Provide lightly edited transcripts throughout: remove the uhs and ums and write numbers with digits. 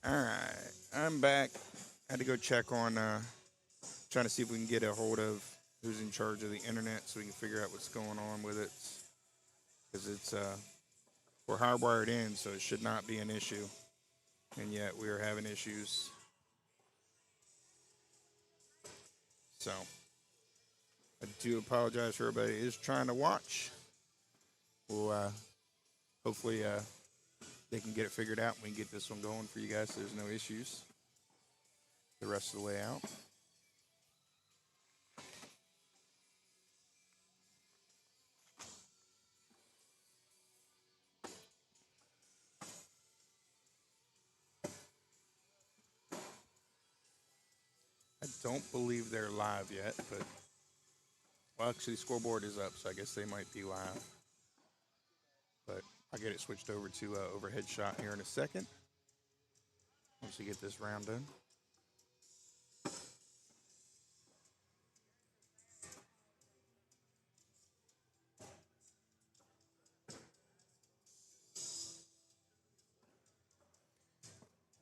All right, I'm back. Had to go check on trying to see if we can get a hold of who's in charge of the internet so we can figure out what's going on with it. Because we're hardwired in, so it should not be an issue, and yet we are having issues. So I do apologize for everybody who is trying to watch. We'll hopefully they can get it figured out and we can get this one going for you guys so there's no issues the rest of the way out. I don't believe they're live yet, but well, actually, the scoreboard is up, so I guess they might be live. But I'll get it switched over to overhead shot here in a second once we get this round done.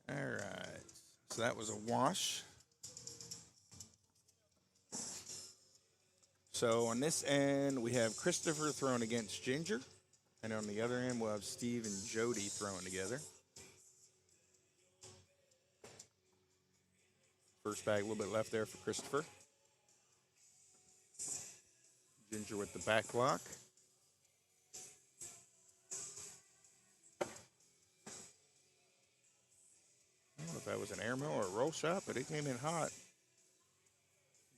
All right, so that was a wash. So on this end, we have Christopher throwing against Ginger. And on the other end, we'll have Steve and Jody throwing together. First bag, a little bit left there for Christopher. Ginger with the back block. I don't know if that was an air mill or a roll shot, but it came in hot.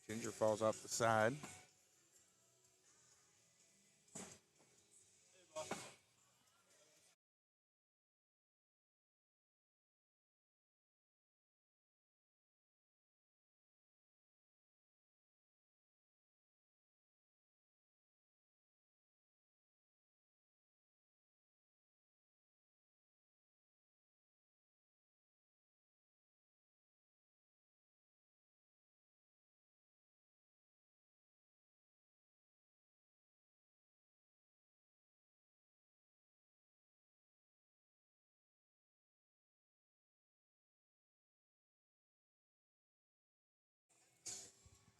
Ginger falls off the side.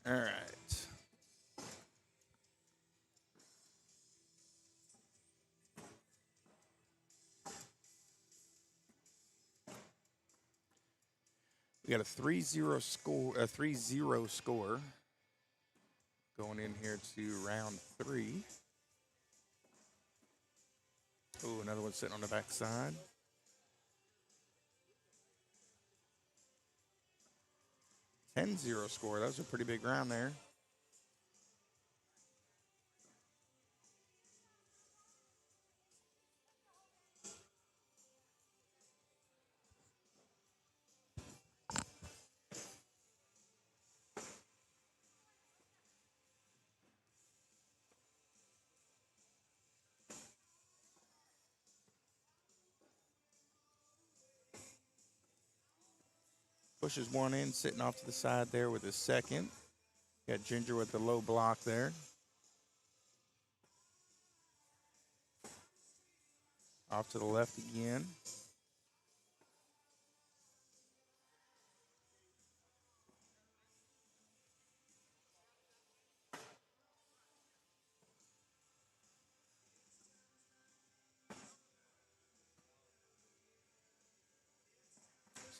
All right. We got a 3-0 score, a 3-0 score going in here to round 3. Oh, another one sitting on the backside. 10-0 score. That was a pretty big round there. Pushes one in, sitting off to the side there with his second. Got Ginger with the low block there. Off to the left again.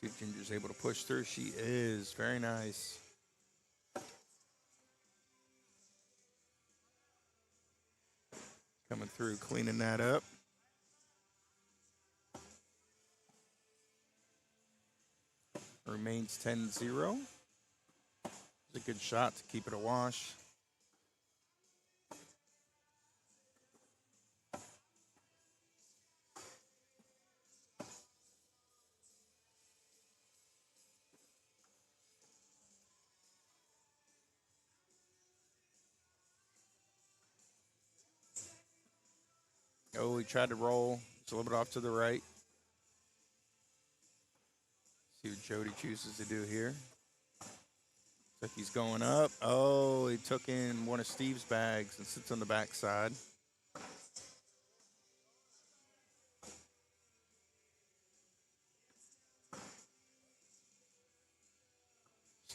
See if Ginger's able to push through. She is. Very nice. Coming through, cleaning that up. Remains 10-0. It's a good shot to keep it a wash. Oh, he tried to roll. It's a little bit off to the right. See what Jody chooses to do here. Looks like he's going up. Oh, he took in one of Steve's bags and sits on the backside.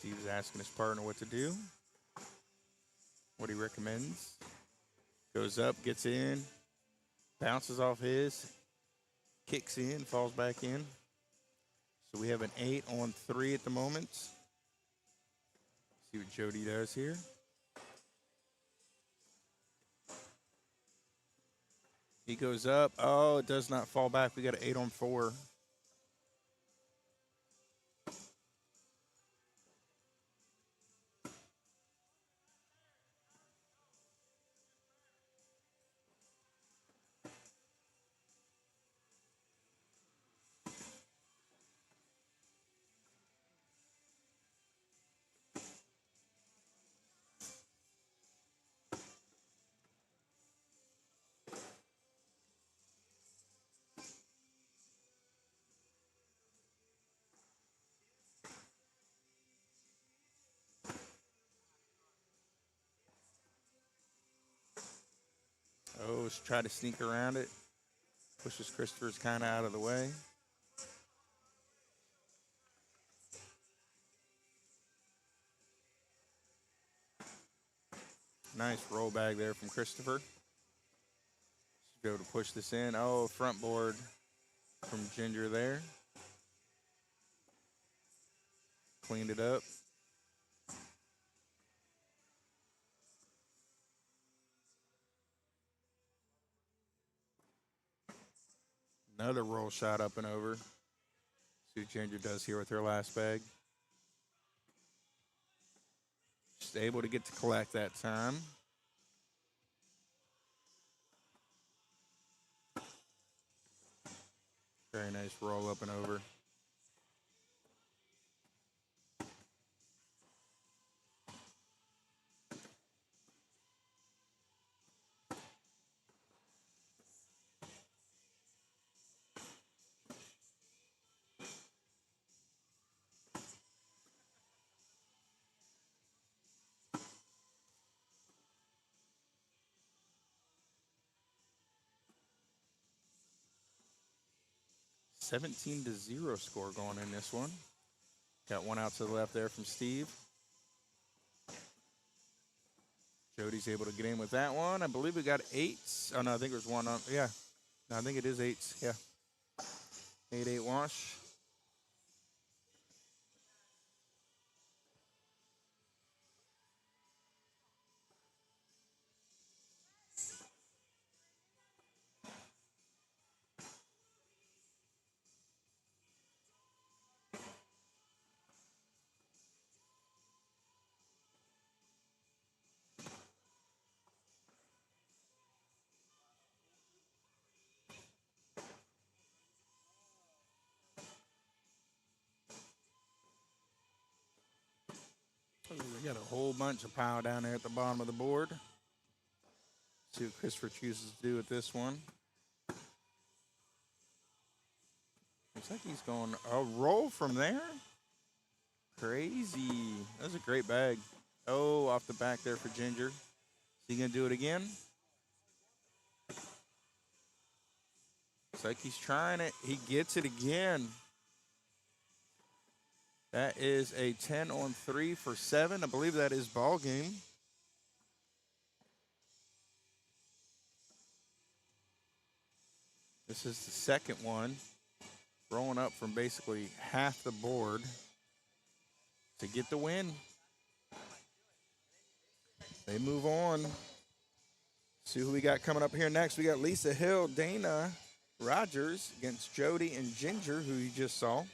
Steve's asking his partner what to do, what he recommends. Goes up, gets in, bounces off his, kicks in, falls back in. So we have an 8 on 3 at the moment. See what Jody does here. He goes up. Oh, it does not fall back. We got an 8 on 4. Oh, let's try to sneak around it. Pushes Christopher's kind of out of the way. Nice roll bag there from Christopher. Should be able to push this in. Oh, front board from Ginger there. Cleaned it up. Another roll shot up and over. See what Ginger does here with her last bag. Just able to get to collect that time. Very nice roll up and over. (17-0) score going in this one. Got one out to the left there from Steve. Jody's able to get in with that one. I believe we got 8s. Oh, no, I think there's one on. Yeah. No, I think it is 8s. Yeah. 8-8 wash. We got a whole bunch of pile down there at the bottom of the board. See what Christopher chooses to do with this one. Looks like he's going a roll from there. Crazy. That's a great bag. Oh, off the back there for Ginger. Is he going to do it again? Looks like he's trying it. He gets it again. That is a 10 on 3 for 7. I believe that is ball game. This is the second one. Rolling up from basically half the board to get the win. They move on. See who we got coming up here next. We got Lisa Hill, Dana Rogers against Jody and Ginger, who you just saw.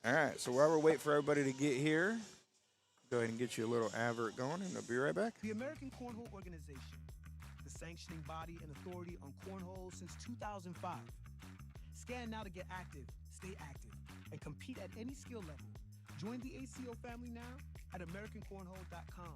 All right, so while we're waiting for everybody to get here, go ahead and get you a little advert going, and I'll be right back. The American Cornhole Organization, the sanctioning body and authority on cornhole since 2005. Scan now to get active, stay active, and compete at any skill level. Join the ACO family now at AmericanCornhole.com.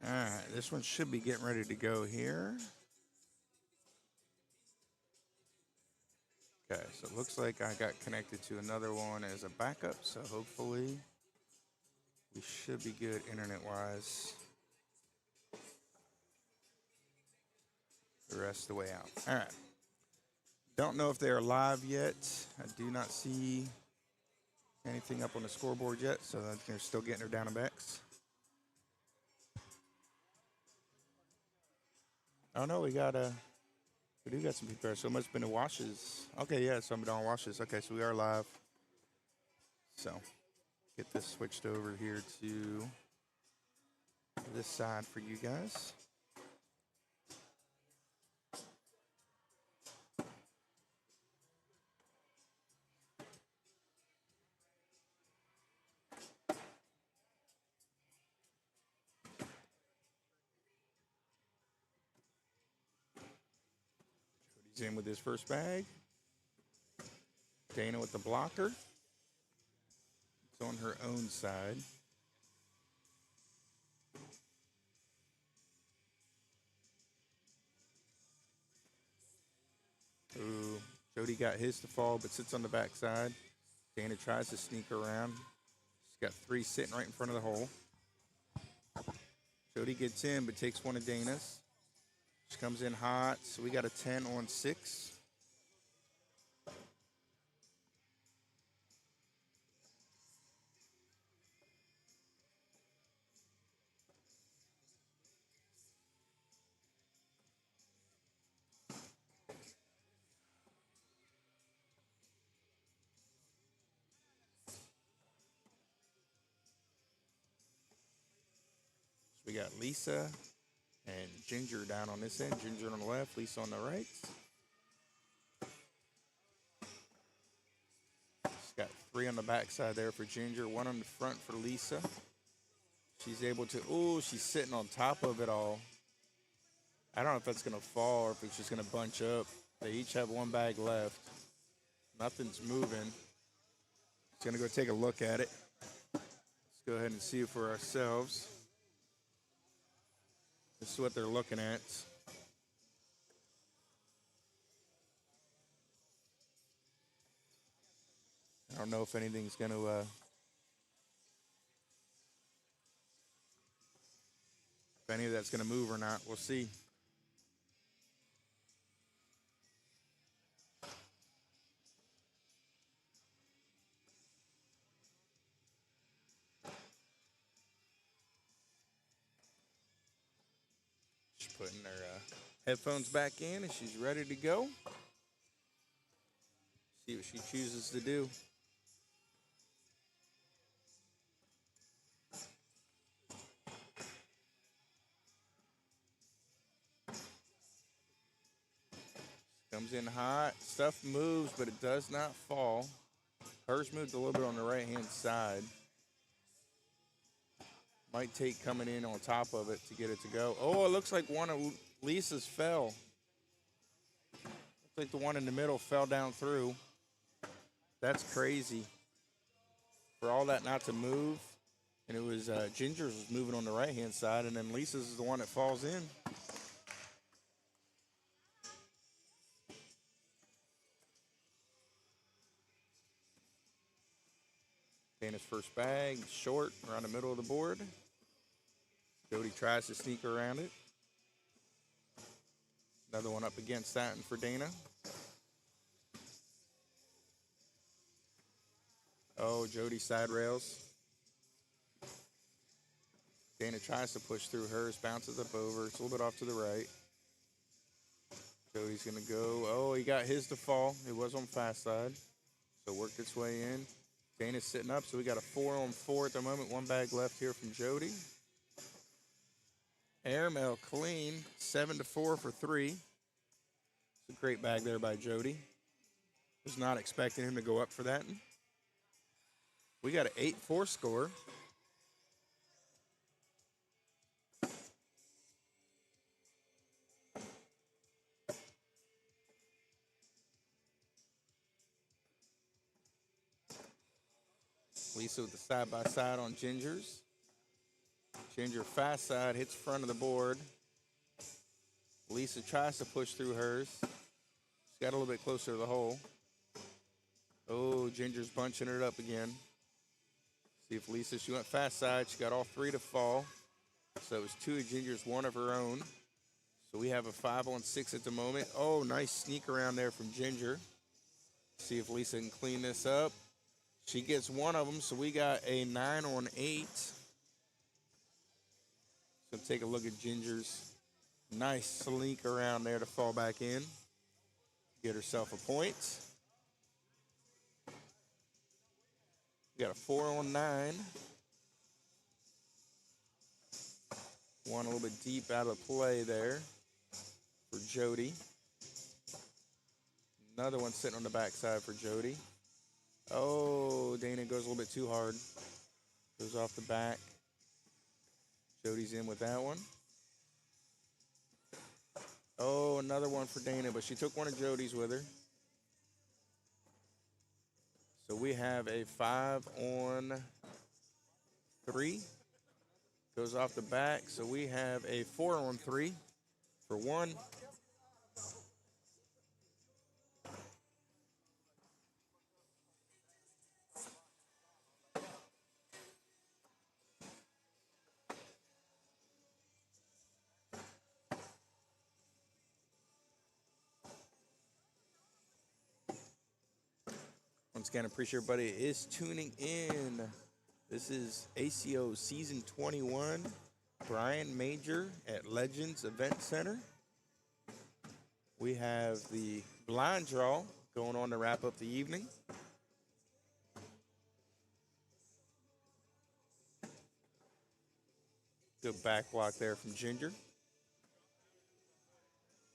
All right, this one should be getting ready to go here. Okay, so it looks like I got connected to another one as a backup, so hopefully we should be good internet-wise the rest of the way out. All right. Don't know if they are live yet. I do not see anything up on the scoreboard yet, so they're still getting their down and backs. Oh no, we do got some people there. So it must have been the washes. Okay, yeah, somebody on washes. Okay, so we are live. So get this switched over here to this side for you guys. He's in with his first bag. Dana with the blocker. It's on her own side. Ooh, Jody got his to fall, but sits on the backside. Dana tries to sneak around. She's got three sitting right in front of the hole. Jody gets in, but takes one of Dana's. She comes in hot, so we got a 10 on 6. So we got Lisa and Ginger down on this end. Ginger on the left, Lisa on the right. She's got 3 on the backside there for Ginger, 1 on the front for Lisa. She's able to, ooh, she's sitting on top of it all. I don't know if that's going to fall or if it's just going to bunch up. They each have 1 bag left. Nothing's moving. Just going to go take a look at it. Let's go ahead and see it for ourselves. This is what they're looking at. I don't know if anything's going to if any of that's going to move or not. We'll see. She's putting her headphones back in and she's ready to go. See what she chooses to do. Comes in hot. Stuff moves, but it does not fall. Hers moved a little bit on the right-hand side. Might take coming in on top of it to get it to go. Oh, it looks like one of Lisa's fell. Looks like the one in the middle fell down through. That's crazy. For all that not to move. And it was Ginger's was moving on the right-hand side, and then Lisa's is the one that falls in. Dana's first bag, short, around the middle of the board. Jody tries to sneak around it. Another one up against that one for Dana. Oh, Jody side rails. Dana tries to push through hers, bounces up over. It's a little bit off to the right. Jody's going to go. Oh, he got his to fall. It was on fast side. So worked its way in. Dana's sitting up, so we got a 4 on 4 at the moment. 1 bag left here from Jody. Airmail clean, 7-4 for 3. It's a great bag there by Jody. Was not expecting him to go up for that. We got an 8-4 score. Lisa with the side-by-side on Ginger's. Ginger fast side, hits front of the board. Lisa tries to push through hers. She's got a little bit closer to the hole. Oh, Ginger's bunching it up again. See if Lisa, she went fast side. She got all 3 to fall. So it was 2 of Ginger's, 1 of her own. So we have a 5 on 6 at the moment. Oh, nice sneak around there from Ginger. See if Lisa can clean this up. She gets 1 of them, so we got a 9 on 8. So take a look at Ginger's nice slink around there to fall back in. Get herself a point. We got a 4 on 9. One a little bit deep out of play there for Jody. Another one sitting on the backside for Jody. Oh, Dana goes a little bit too hard. Goes off the back. Jody's in with that one. Oh, another one for Dana, but she took one of Jody's with her. So we have a 5 on 3. Goes off the back, so we have a 4 on 3 for 1. Once again, appreciate everybody is tuning in. This is ACO Season 21, Bryan Major at Legends Event Center. We have the blind draw going on to wrap up the evening. Good back block there from Ginger.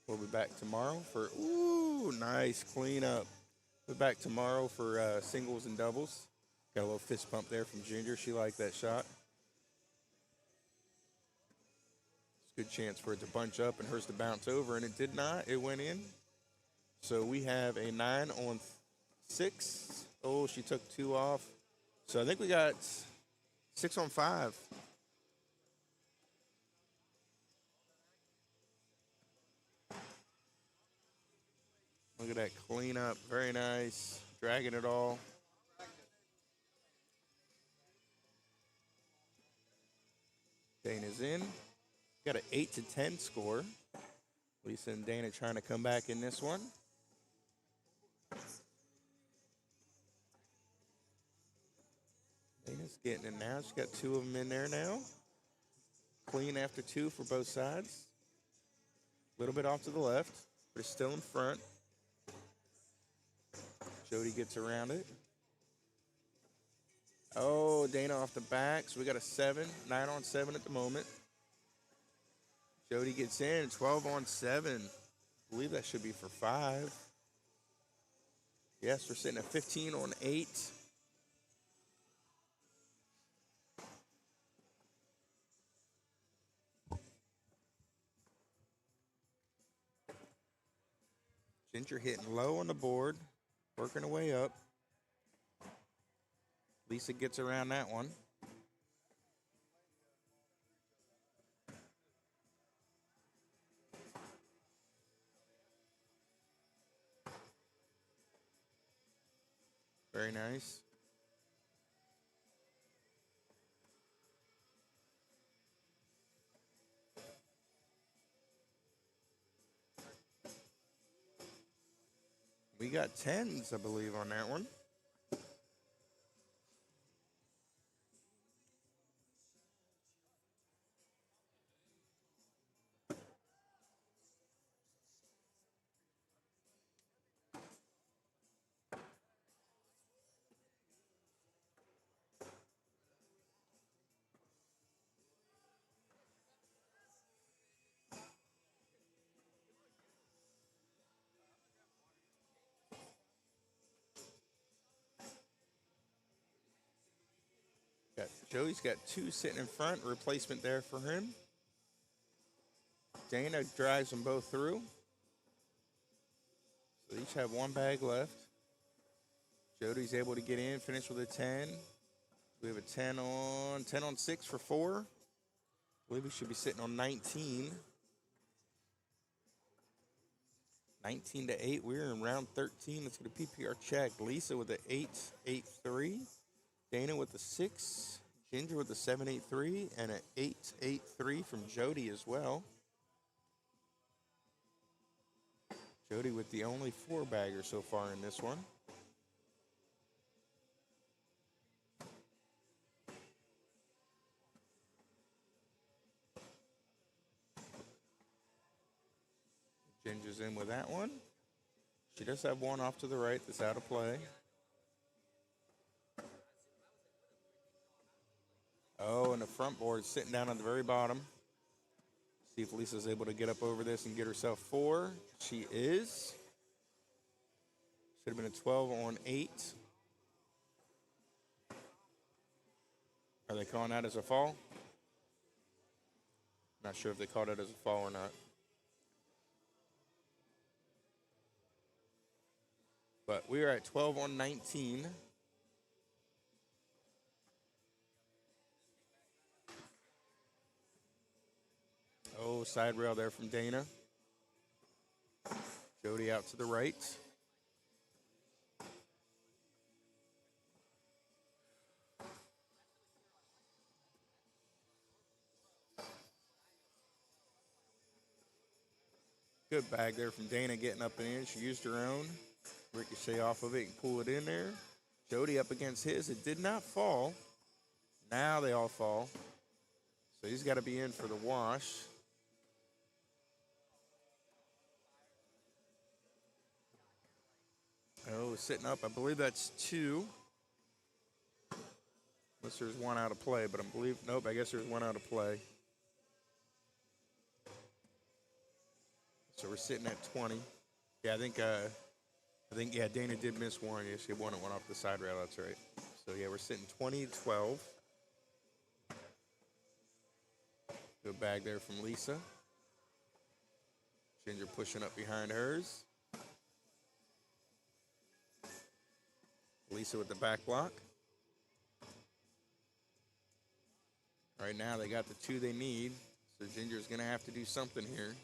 We'll be back tomorrow for, nice cleanup. We'll be back tomorrow for singles and doubles. Got a little fist pump there from Ginger. She liked that shot. It's a good chance for it to bunch up and hers to bounce over, and it did not. It went in. So we have a 9 on 6. Oh, she took 2 off. So I think we got 6 on 5. Look at that cleanup. Very nice. Dragging it all. Dana's in. Got an 8-10 score. Lisa and Dana trying to come back in this one. Dana's getting it now. She's got 2 of them in there now. Clean after 2 for both sides. A little bit off to the left, but it's still in front. Jody gets around it. Oh, Dana off the back. So we got a 7, 9 on 7 at the moment. Jody gets in, 12 on 7. I believe that should be for 5. Yes, we're sitting at 15 on 8. Ginger hitting low on the board, working her way up. Lisa gets around that one. Very nice. We got 10s, I believe, on that one. Joey's got 2 sitting in front, replacement there for him. Dana drives them both through. So they each have 1 bag left. Jody's able to get in, finish with a 10. We have a 10 on 6 for 4. I believe we should be sitting on 19. 19 to 8. We're in round 13. Let's get a PPR check. Lisa with the 8-8-3. Dana with the 6. Ginger with the 7-8-3 and an 8-8-3 from Jody as well. Jody with the only 4-bagger so far in this one. Ginger's in with that one. She does have 1 off to the right that's out of play. Oh, and the front board sitting down on the very bottom. See if Lisa's able to get up over this and get herself 4. She is. Should have been a 12 on 8. Are they calling that as a fall? Not sure if they called it as a fall or not. But we are at 12 on 19. Oh, side rail there from Dana. Jody out to the right. Good bag there from Dana getting up and in. She used her own. Ricochet off of it and pull it in there. Jody up against his. It did not fall. Now they all fall. So he's got to be in for the wash. Oh, sitting up. I believe that's 2. Unless there's 1 out of play, but nope, I guess there's 1 out of play. So we're sitting at 20. Yeah, I think, yeah, Dana did miss 1. Yeah, she won it, went off the side rail, that's right. So yeah, we're sitting 20-12. Good bag there from Lisa. Ginger pushing up behind hers. Lisa with the back block. Right now they got the 2 they need, so Ginger's going to have to do something here.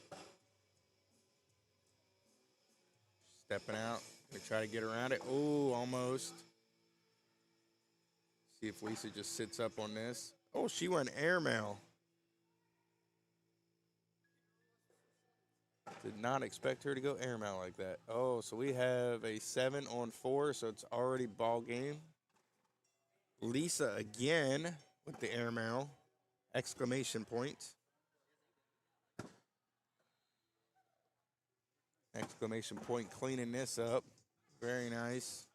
Stepping out, going to try to get around it. Oh, almost. See if Lisa just sits up on this. Oh, she went airmail. Did not expect her to go airmail like that. Oh, so we have a 7-on-4, so it's already ball game. Lisa again with the airmail. Exclamation point. Exclamation point cleaning this up. Very nice.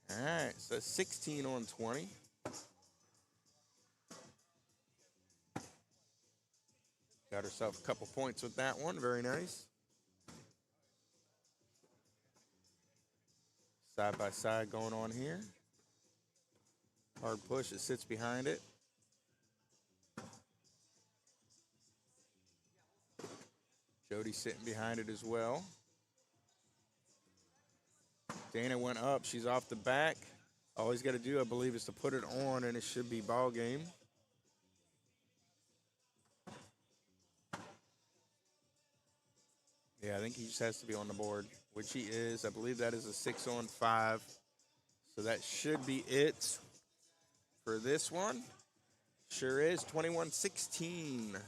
All right, so 16-on-20. Got herself a couple points with that one. Very nice. Side by side going on here. Hard push. It sits behind it. Jody sitting behind it as well. Dana went up. She's off the back. All he's got to do, I believe, is to put it on, and it should be ball game. Yeah, I think he just has to be on the board, which he is. I believe that is a 6-on-5. So that should be it for this one. Sure is. 21-16. We'll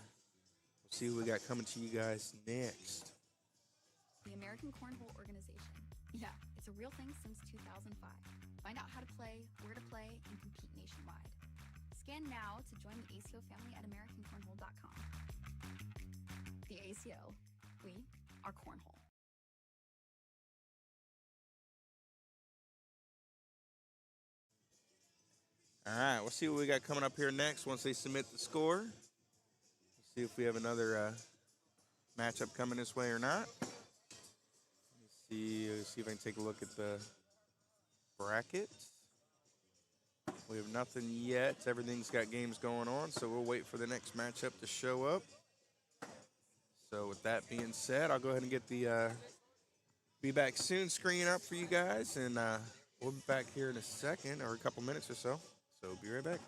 see what we got coming to you guys next. The American Cornhole Organization. Yeah, it's a real thing since 2005. Find out how to play, where to play, and compete nationwide. Scan now to join the ACO family at AmericanCornhole.com. The ACO. We are Cornhole. All right, we'll see what we got coming up here next once they submit the score. We'll see if we have another matchup coming this way or not. Let's see if I can take a look at the bracket. We have nothing yet. Everything's got games going on, so we'll wait for the next matchup to show up. So with that being said, I'll go ahead and get the be back soon screen up for you guys, and we'll be back here in a second or a couple minutes or so. So be right back.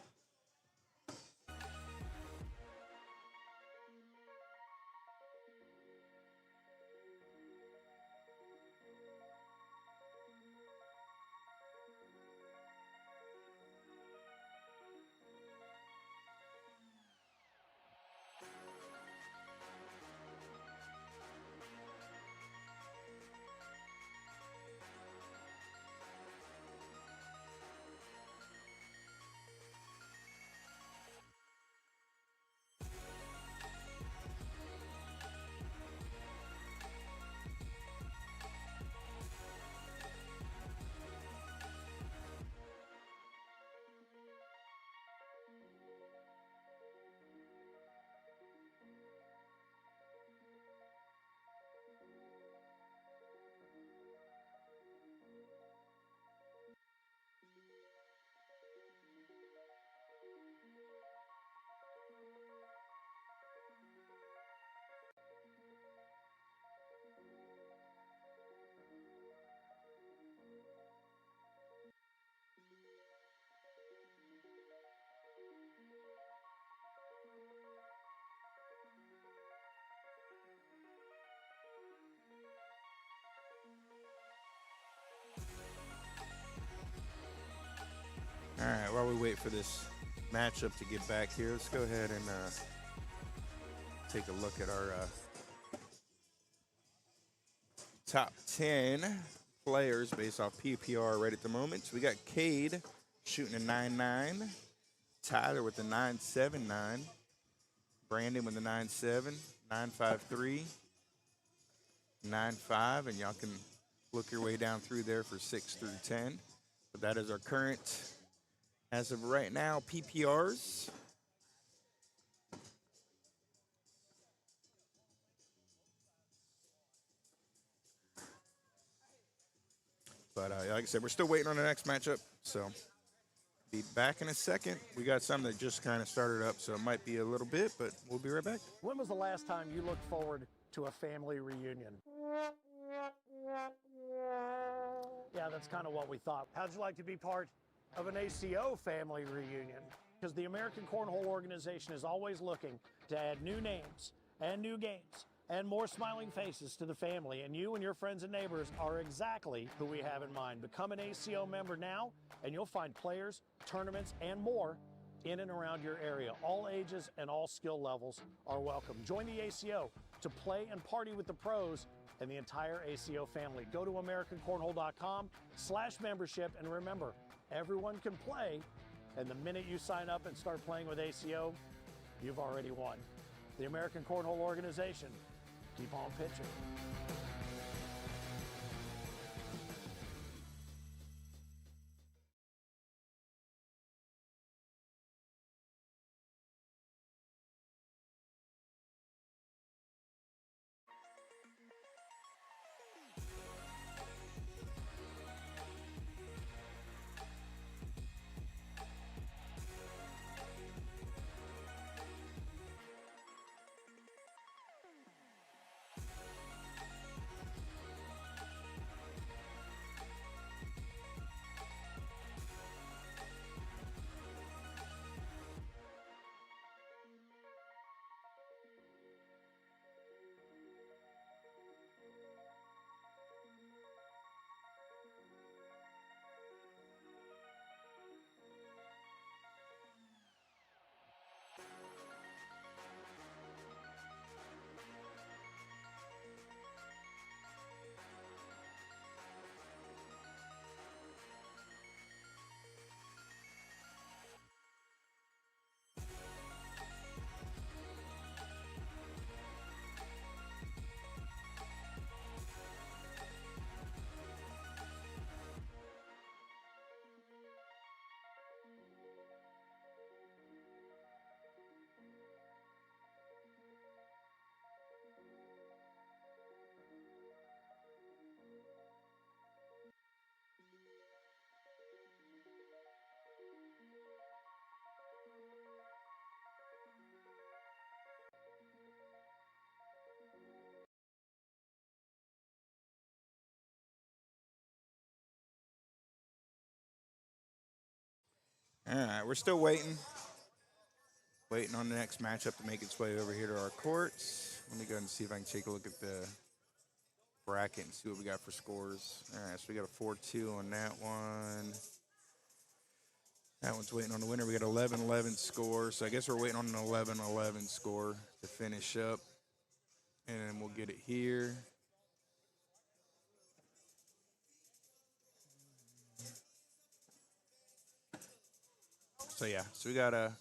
All right, while we wait for this matchup to get back here, let's go ahead and take a look at our top 10 players based off PPR right at the moment. So we got Cade shooting a 9.9, Tyler with a 9.79, Brandon with a 9.7, 9.53, 9.5, and y'all can look your way down through there for 6 through 10. But that is our current, as of right now, PPRs. But like I said, we're still waiting on the next matchup, so be back in a second. We got some that just kind of started up, so it might be a little bit, but we'll be right back. When was the last time you looked forward to a family reunion? Yeah, that's kind of what we thought. How'd you like to be part of an ACO family reunion? Because the American Cornhole organization is always looking to add new names and new games and more smiling faces to the family, and you and your friends and neighbors are exactly who we have in mind. Become an ACO member now, and you'll find players, tournaments, and more in and around your area. All ages and all skill levels are welcome. Join the ACO to play and party with the pros and the entire ACO family. Go to AmericanCornhole.com/membership, and remember, everyone can play, and the minute you sign up and start playing with ACO, you've already won. The American Cornhole organization. Keep on pitching. All right, we're still waiting. Waiting on the next matchup to make its way over here to our courts. Let me go and see if I can take a look at the bracket and see what we got for scores. All right, so we got a 4-2 on that one. That one's waiting on the winner. We got 11-11 score, so I guess we're waiting on an 11-11 score to finish up. And then we'll get it here. So yeah, so we got a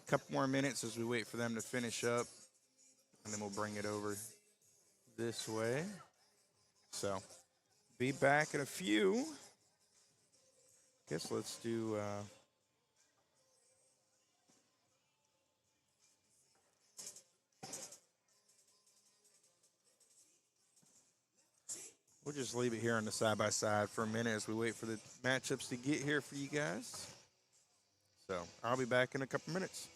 couple more minutes as we wait for them to finish up, and then we'll bring it over this way. So be back in a few. Guess let's do we'll just leave it here on the side by side for a minute as we wait for the matchups to get here for you guys. So I'll be back in a couple minutes.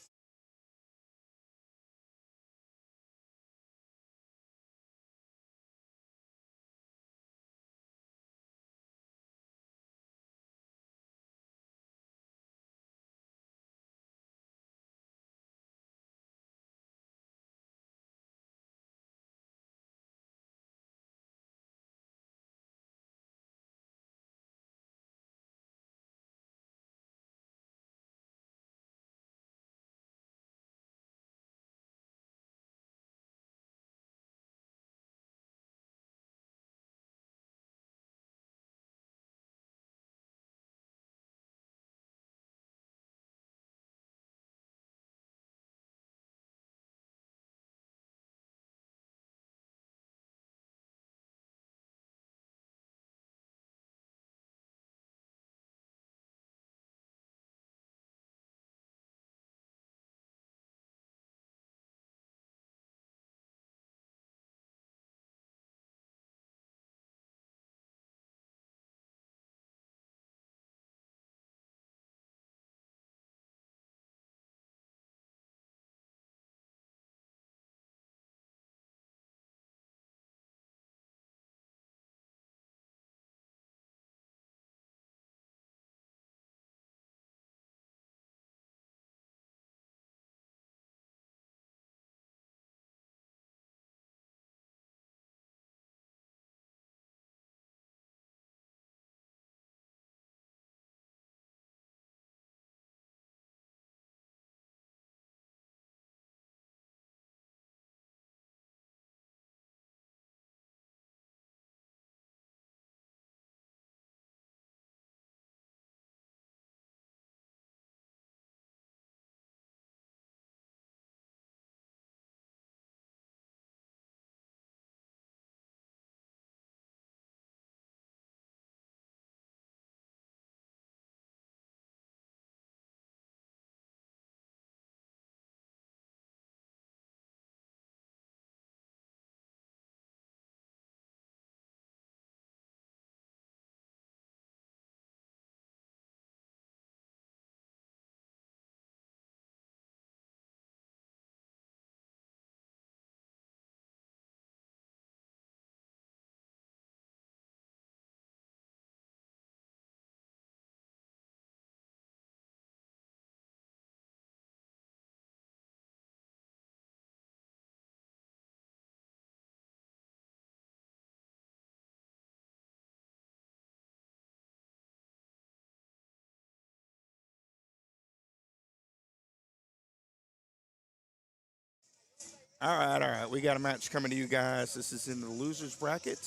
All right, all right. We got a match coming to you guys. This is in the losers bracket,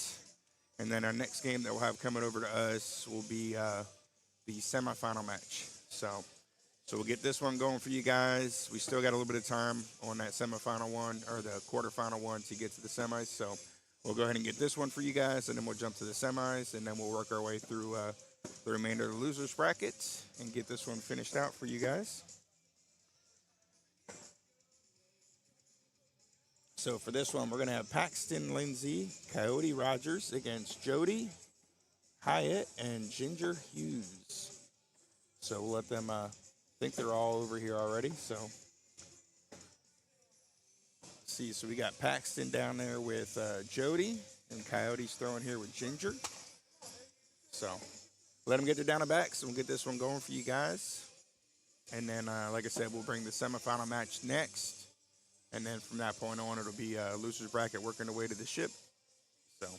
and then our next game that we'll have coming over to us will be the semifinal match. So we'll get this one going for you guys. We still got a little bit of time on that semifinal one or the quarterfinal one to get to the semis. So we'll go ahead and get this one for you guys, and then we'll jump to the semis, and then we'll work our way through the remainder of the losers bracket and get this one finished out for you guys. So for this one, we're going to have Paxton Lindsay, Coyote Rogers against Jody, Hyatt, and Ginger Hughes. So we'll let them, think they're all over here already. So see, so we got Paxton down there with Jody, and Coyote's throwing here with Ginger. So let them get their down and backs, and we'll get this one going for you guys. And then, like I said, we'll bring the semifinal match next. And then from that point on, it'll be losers bracket working their way to the ship. So.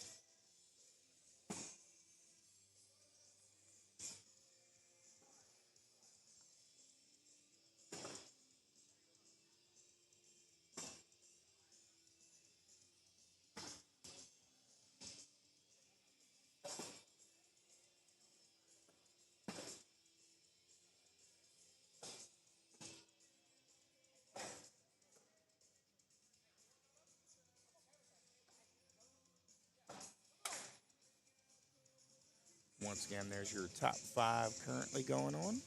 Once again, there's your top 5 currently going on.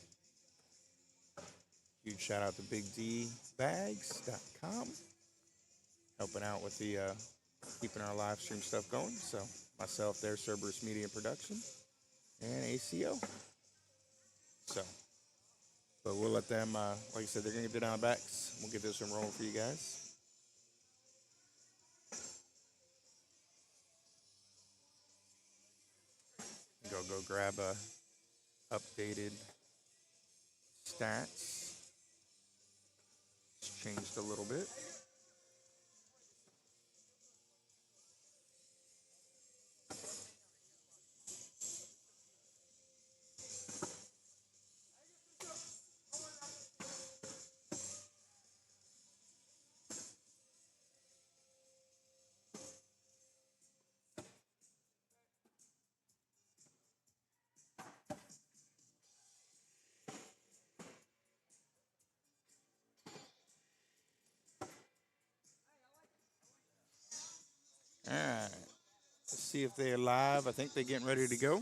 Huge shout out to BigDBags.com, helping out with the keeping our live stream stuff going. So myself there, Cerberus Media Production, and ACO. So, but we'll let them, like I said, they're gonna get their down backs. We'll get this one rolling for you guys. Go grab updated stats. It's changed a little bit. All right. Let's see if they're live. I think they're getting ready to go.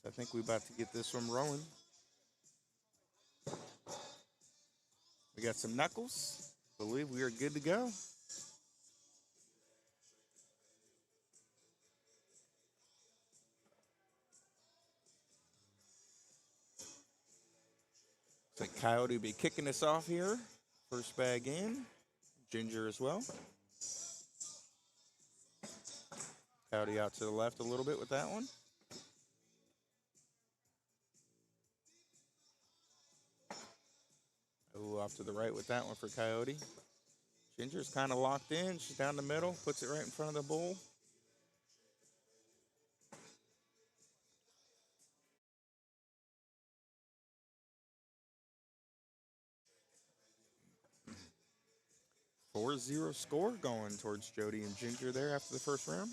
So I think we're about to get this one rolling. We got some knuckles. I believe we are good to go. So Coyote will be kicking us off here. First bag in. Ginger as well. Coyote out to the left a little bit with that one. Ooh, off to the right with that one for Coyote. Ginger's kind of locked in. She's down the middle. Puts it right in front of the bowl. "4-0 score going towards Jody and Ginger there after the first round.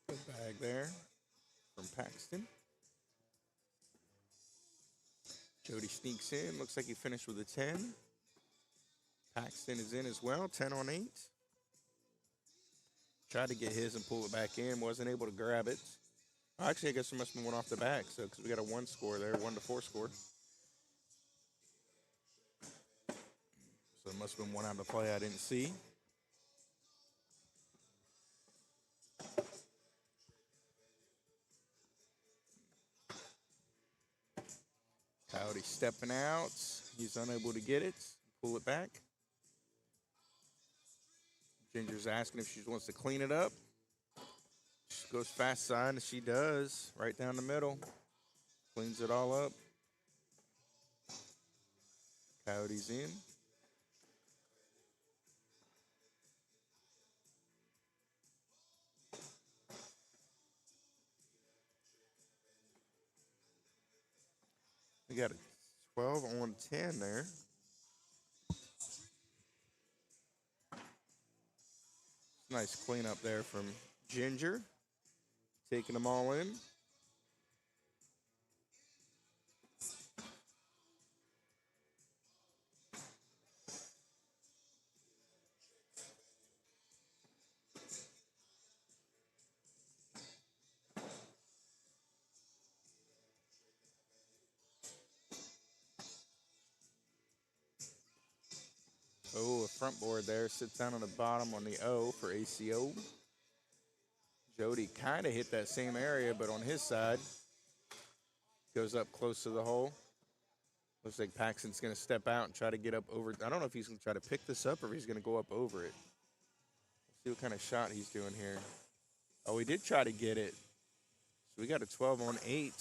Good bag there from Paxton. Jody sneaks in. Looks like he finished with a 10. Paxton is in as well, 10 on 8. Tried to get his and pull it back in. Wasn't able to grab it. Actually, I guess there must have been one off the back. So, because we got a 1 score there, 1-4 score. So, it must have been one out of play I didn't see. Coyote stepping out. He's unable to get it. Pull it back. Ginger's asking if she wants to clean it up. She goes fast side, and she does. Right down the middle. Cleans it all up. Coyote's in. We got a 12 on 10 there. Nice cleanup there from Ginger. Taking them all in. Oh, a front board there. Sits down on the bottom on the O for ACO. Jody kind of hit that same area, but on his side. Goes up close to the hole. Looks like Paxton's going to step out and try to get up over. I don't know if he's going to try to pick this up or if he's going to go up over it. Let's see what kind of shot he's doing here. Oh, he did try to get it. So we got a 12 on 8.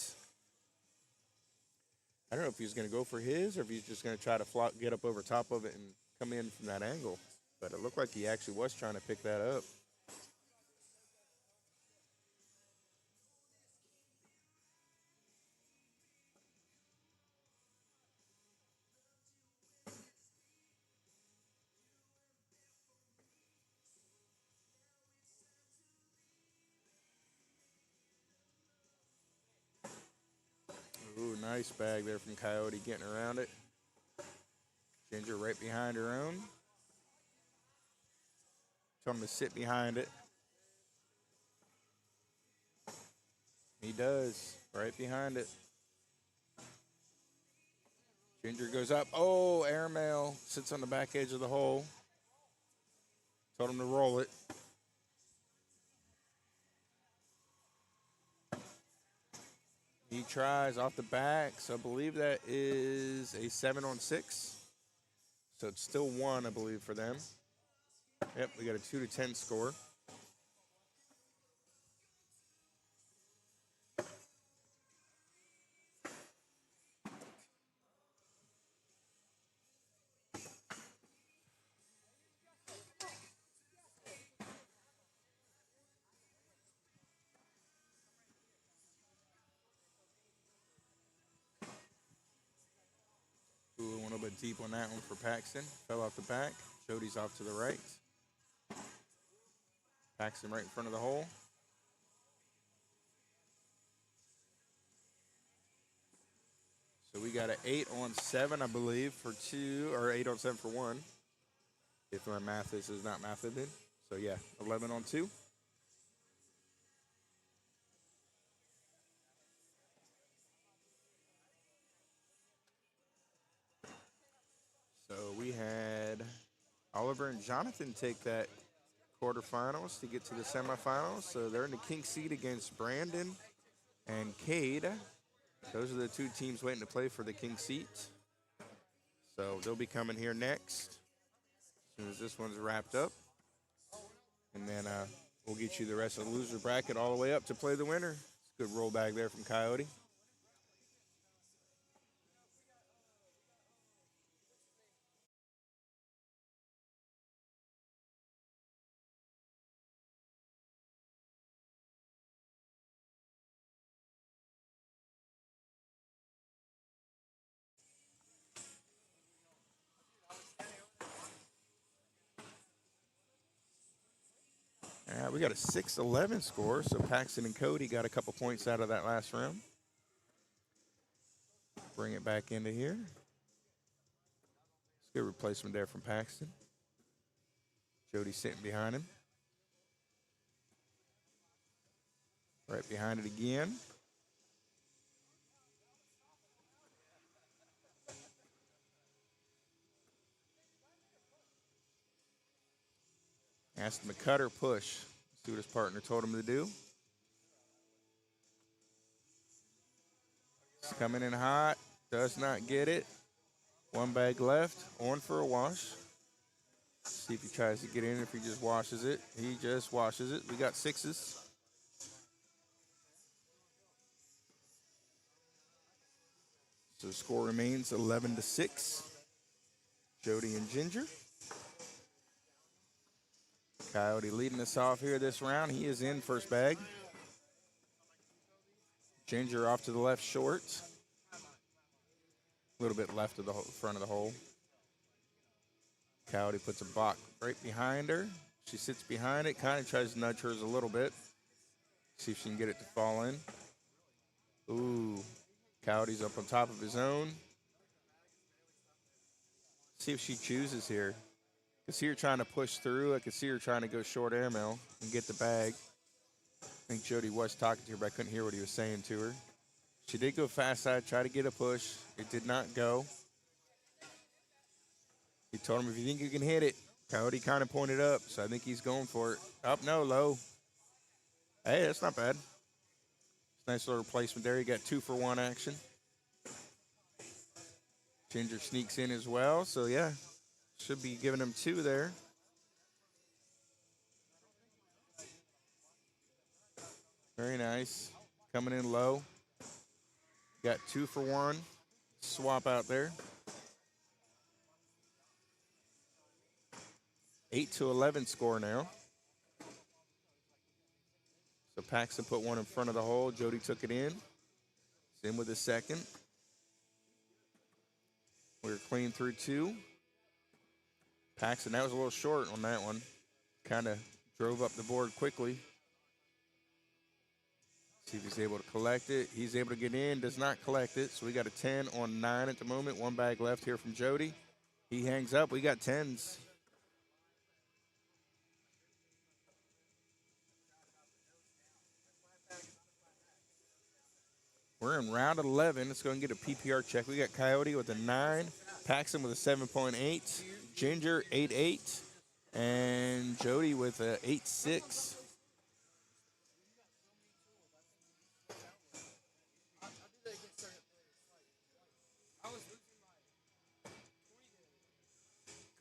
I don't know if he's going to go for his or if he's just going to try to get up over top of it and come in from that angle. But it looked like he actually was trying to pick that up. Ooh, nice bag there from Coyote getting around it. Ginger right behind her own. Tell him to sit behind it. He does, right behind it. Ginger goes up. Oh, airmail. Sits on the back edge of the hole. Told him to roll it. He tries off the back, so I believe that is a 7 on 6. So it's still 1, I believe, for them. Yep, we got a 2 to 10 score. Ooh, a little bit deep on that one for Paxton. Fell off the back. Jody's off to the right. Paxton right in front of the hole. So we got an 8 on 7, I believe, for 2, or 8 on 7 for 1. If my math is not mathed in. So yeah, 11 on 2. So we had Oliver and Jonathan take that quarterfinals to get to the semifinals. So they're in the king seat against Brandon and Cade. Those are the 2 teams waiting to play for the king seat. So they'll be coming here next as soon as this one's wrapped up. And then we'll get you the rest of the loser bracket all the way up to play the winner. Good roll bag there from Coyote. We got a 6-11 score, so Paxton and Cody got a couple points out of that last round. Bring it back into here. It's a good replacement there from Paxton. Jody sitting behind him. Right behind it again. Asked him to cut or push. See what his partner told him to do. He's coming in hot. Does not get it. 1 bag left. On for a wash. See if he tries to get in, if he just washes it. He just washes it. We got 6s. So the score remains 11-6. Jody and Ginger. Coyote leading us off here this round. He is in first bag. Ginger off to the left short. A little bit left of the front of the hole. Coyote puts a block right behind her. She sits behind it, kind of tries to nudge hers a little bit. See if she can get it to fall in. Ooh, Coyote's up on top of his own. See if she chooses here. I can see her trying to push through. I can see her trying to go short airmail and get the bag. I think Jody was talking to her, but I couldn't hear what he was saying to her. She did go fast side, try to get a push. It did not go. He told him, if you think you can hit it. Coyote kind of pointed up, so I think he's going for it. Up, no, low. Hey, that's not bad. Nice little replacement there. You got 2-for-1 action. Ginger sneaks in as well, so yeah, should be giving him 2 there. Very nice. Coming in low. Got 2-for-1. Swap out there. 8-11 score now. So Paxton put one in front of the hole. Jody took it in. It's in with a second. We're clean through 2. Paxton, that was a little short on that one. Kind of drove up the board quickly. See if he's able to collect it. He's able to get in, does not collect it. So we got a 10 on 9 at the moment. 1 bag left here from Jody. He hangs up. We got 10s. We're in round 11. Let's go and get a PPR check. We got Coyote with a 9, Paxton with a 7.8, Ginger 8.8, and Jody with a 8.6.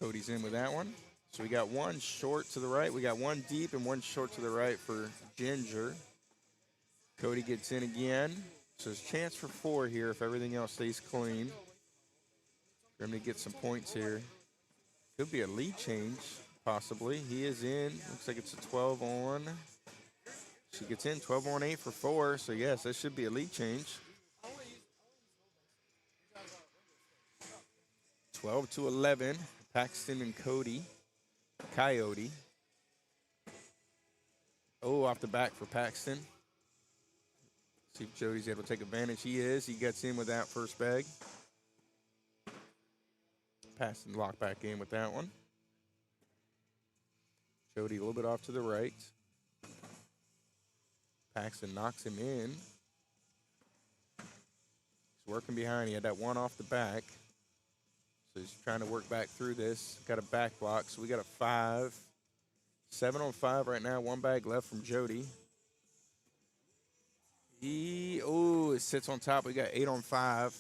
Cody's in with that one. So we got 1 short to the right. We got 1 deep and 1 short to the right for Ginger. Cody gets in again. So there's a chance for 4 here if everything else stays clean. For him to get some points here. Could be a lead change, possibly. He is in. Looks like it's a 12 on. She gets in 12 on 8 for 4. So yes, that should be a lead change. 12-11. Paxton and Coyote. Oh, off the back for Paxton. See if Jody's able to take advantage. He is. He gets in with that first bag. Paxton locked back in with that one. Jody a little bit off to the right. Paxton knocks him in. He's working behind. He had that 1 off the back. So he's trying to work back through this. Got a back block. So we got a 5. 7 on 5 right now. 1 bag left from Jody. It sits on top. We got 8 on 5.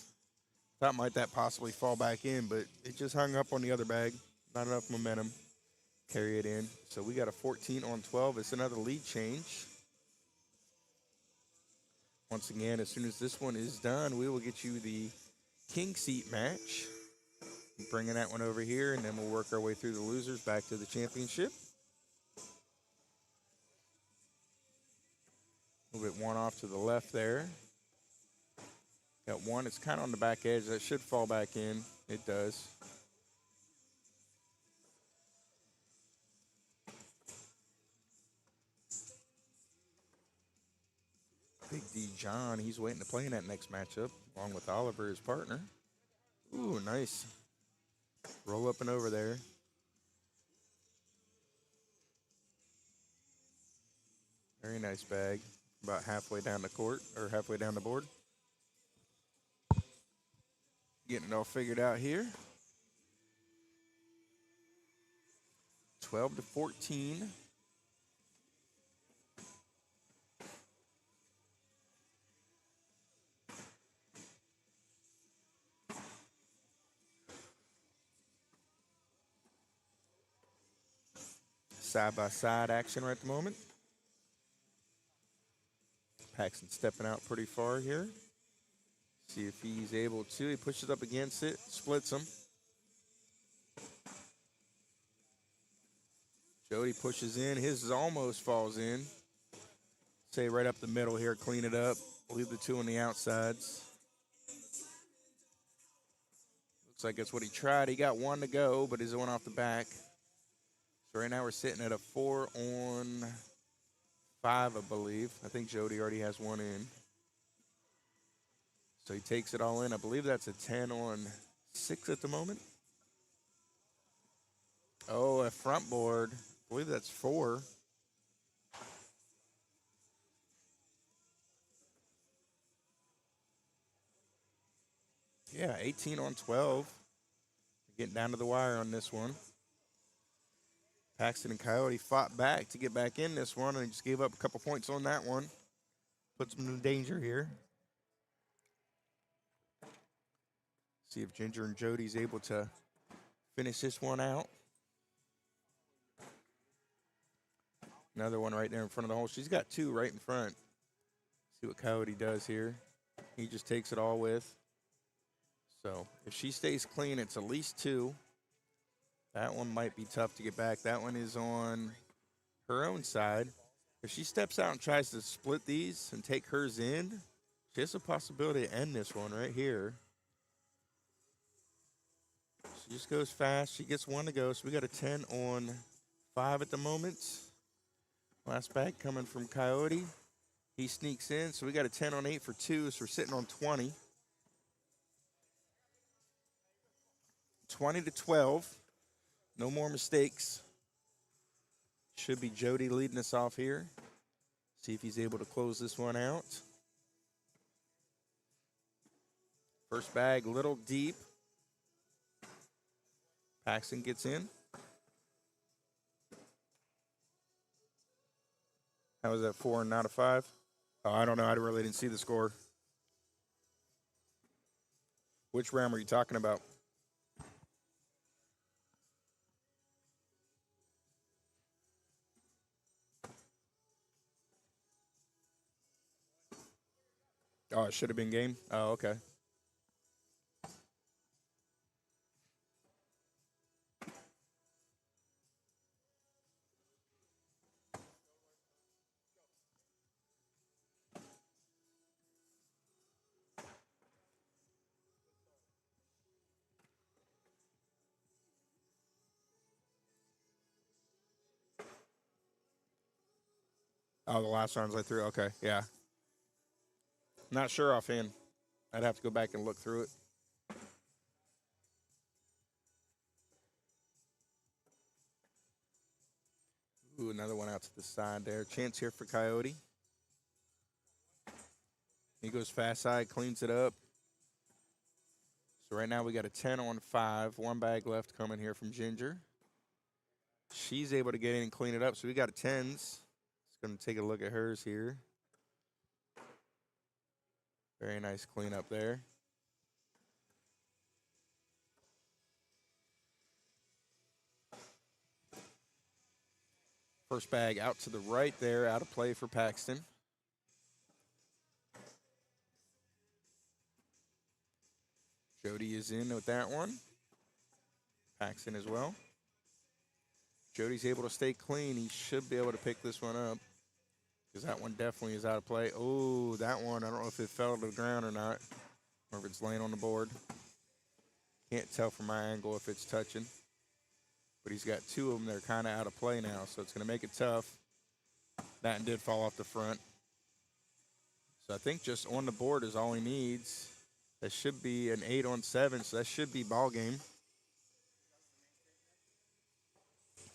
Thought might that possibly fall back in, but it just hung up on the other bag. Not enough momentum. Carry it in. So we got a 14 on 12. It's another lead change. Once again, as soon as this one is done, we will get you the king seat match. Bringing that one over here, and then we'll work our way through the losers back to the championship. A little bit 1 off to the left there. Got 1. It's kind of on the back edge. That should fall back in. It does. Big D John, he's waiting to play in that next matchup, along with Oliver, his partner. Ooh, nice. Roll up and over there. Very nice bag. About halfway down the court, or halfway down the board. Getting it all figured out here. 12-14. side-by-side action right at the moment. Paxton stepping out pretty far here. See if he's able to. He pushes up against it, splits him. Jody pushes in. His almost falls in. Say right up the middle here, clean it up. Leave the two on the outsides. Looks like that's what he tried. He got one to go, but he's one off the back. So right now we're sitting at a 4-on-5, I believe. I think Jody already has one in. So he takes it all in. I believe that's a 10-on-6 at the moment. Oh, a front board. I believe that's 4. Yeah, 18-on-12. Getting down to the wire on this one. Paxton and Coyote fought back to get back in this one and just gave up a couple points on that one. Puts them in danger here. See if Ginger and Jody's able to finish this one out. Another one right there in front of the hole. She's got two right in front. See what Coyote does here. He just takes it all with. So if she stays clean, it's at least 2. That one might be tough to get back. That one is on her own side. If she steps out and tries to split these and take hers in, she has a possibility to end this one right here. She just goes fast. She gets one to go. So we got a 10-on-5 at the moment. Last bag coming from Coyote. He sneaks in. So we got a 10-on-8 for 2. So we're sitting on 20. 20-12. No more mistakes. Should be Jody leading us off here. See if he's able to close this one out. First bag, little deep. Paxton gets in. How was that, 4 and not a 5? Oh, I don't know. I really didn't see the score. Which round were you talking about? Oh, it should have been game? Oh, okay. Oh, the last rounds I threw. Okay, yeah. Not sure offhand. I'd have to go back and look through it. Ooh, another one out to the side there. Chance here for Coyote. He goes fast side, cleans it up. So right now we got a 10-on-5. One bag left coming here from Ginger. She's able to get in and clean it up. So we got a 10s. Just going to take a look at hers here. Very nice cleanup there. First bag out to the right there, out of play for Paxton. Jody is in with that one. Paxton as well. Jody's able to stay clean. He should be able to pick this one up because that one definitely is out of play. Oh, that one, I don't know if it fell to the ground or not, or if it's laying on the board. Can't tell from my angle if it's touching. But he's got 2 of them that are kind of out of play now, so it's going to make it tough. That one did fall off the front. So I think just on the board is all he needs. That should be an 8-on-7, so that should be ball game.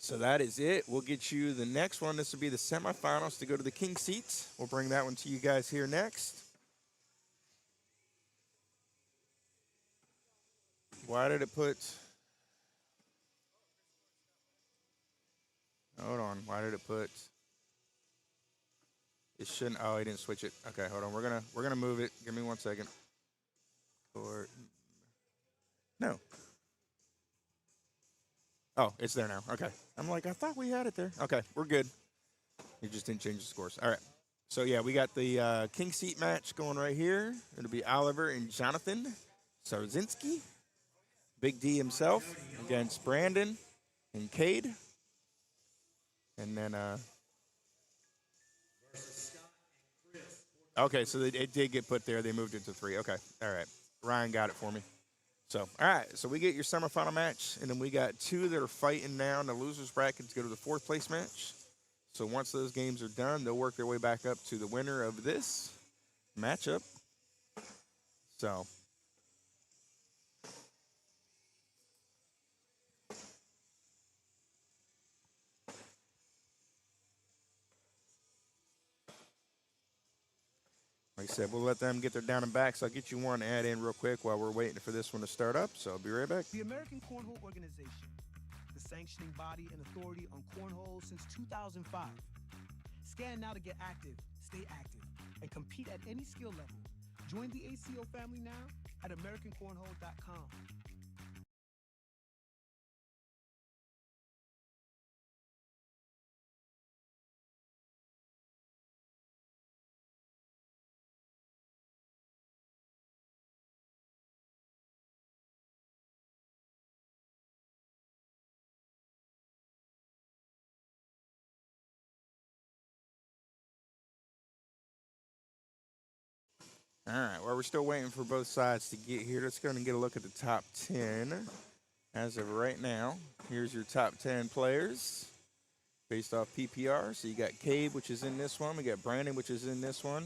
So that is it. We'll get you the next one. This will be the semifinals to go to the king seats. We'll bring that one to you guys here next. Why did it put... Hold on. Why did it put... It shouldn't... Oh, he didn't switch it. Okay, hold on. We're gonna move it. Give me 1 second. Or... No. Oh, it's there now. Okay. I'm like, I thought we had it there. Okay, we're good. You just didn't change the scores. All right. So, yeah, we got the king seat match going right here. It'll be Oliver and Jonathan Sarzinski. Big D himself against Brandon and Cade. And then, okay, so it did get put there. They moved it to 3. Okay. All right. Ryan got it for me. So, all right. So we get your semifinal match, and then we got 2 that are fighting now in the losers bracket to go to the 4th place match. So once those games are done, they'll work their way back up to the winner of this matchup. So, like I said, we'll let them get their down and backs. I'll get you one ad in real quick while we're waiting for this one to start up. So I'll be right back. The American Cornhole Organization, the sanctioning body and authority on cornhole since 2005. Scan now to get active, stay active, and compete at any skill level. Join the ACO family now at AmericanCornhole.com. All right, well, we're still waiting for both sides to get here. Let's go and get a look at the top 10 as of right now. Here's your top 10 players based off PPR. So you got Cade, which is in this one. We got Brandon, which is in this one.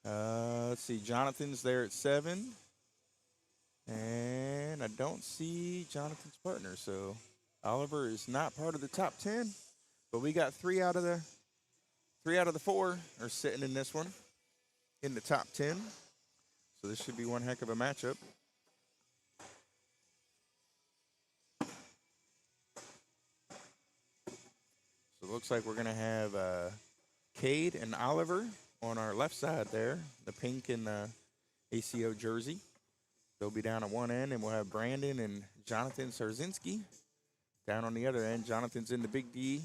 Let's see, Jonathan's there at 7. And I don't see Jonathan's partner. So Oliver is not part of the top 10. But we got 3 out of the 4 are sitting in this one, in the top 10. So this should be one heck of a matchup. So it looks like we're going to have Cade and Oliver on our left side there, the pink and ACO jersey. They'll be down at one end, and we'll have Brandon and Jonathan Sarzinski down on the other end. Jonathan's in the Big D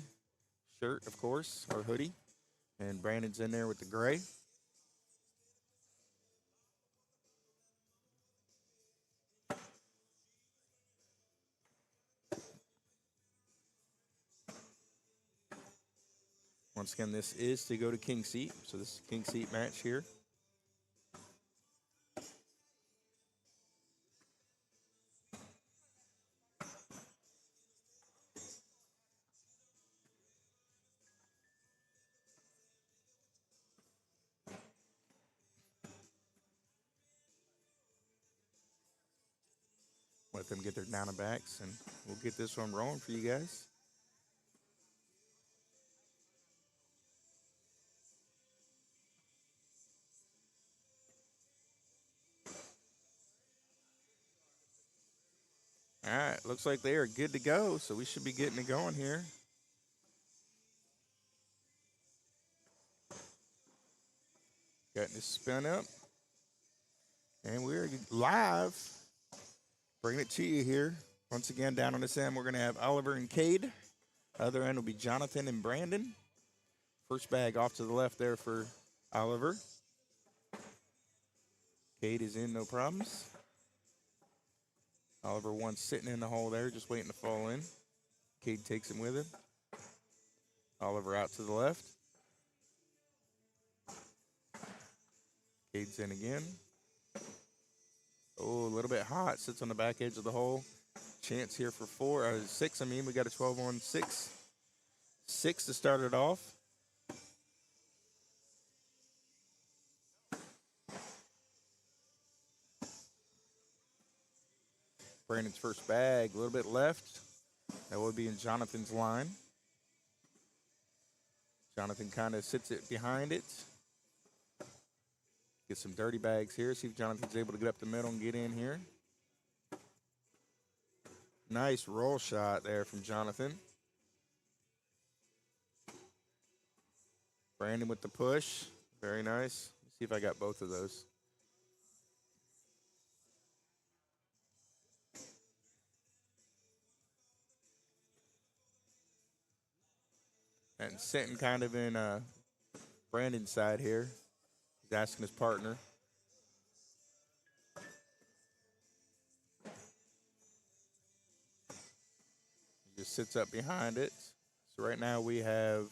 shirt, of course, or hoodie, and Brandon's in there with the gray. Once again, this is to go to king seat, so this is a king seat match here. Let them get their down and backs, and we'll get this one rolling for you guys. All right, looks like they are good to go, so we should be getting it going here. Getting this spin up. And we're live. Bringing it to you here. Once again, down on this end, we're going to have Oliver and Cade. Other end will be Jonathan and Brandon. First bag off to the left there for Oliver. Cade is in, no problems. Oliver one sitting in the hole there, just waiting to fall in. Cade takes him with him. Oliver out to the left. Cade's in again. Oh, a little bit hot. Sits on the back edge of the hole. Chance here for 6. I mean, we got a 12 on 6. 6 to start it off. Brandon's first bag, a little bit left. That would be in Jonathan's line. Jonathan kind of sits it behind it. Get some dirty bags here. See if Jonathan's able to get up the middle and get in here. Nice roll shot there from Jonathan. Brandon with the push. Very nice. Let's see if I got both of those. And sitting kind of in Brandon's side here. He's asking his partner. He just sits up behind it. So right now we have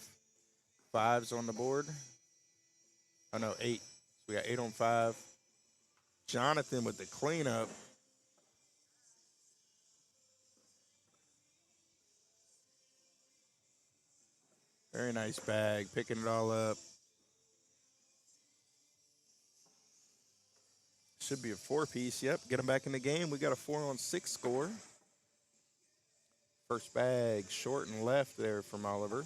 5s on the board. Oh, no, 8. So we got 8 on 5. Jonathan with the cleanup. Very nice bag, picking it all up. Should be a 4-piece. Yep, get him back in the game. We got a 4-on-6 score. First bag, short and left there from Oliver.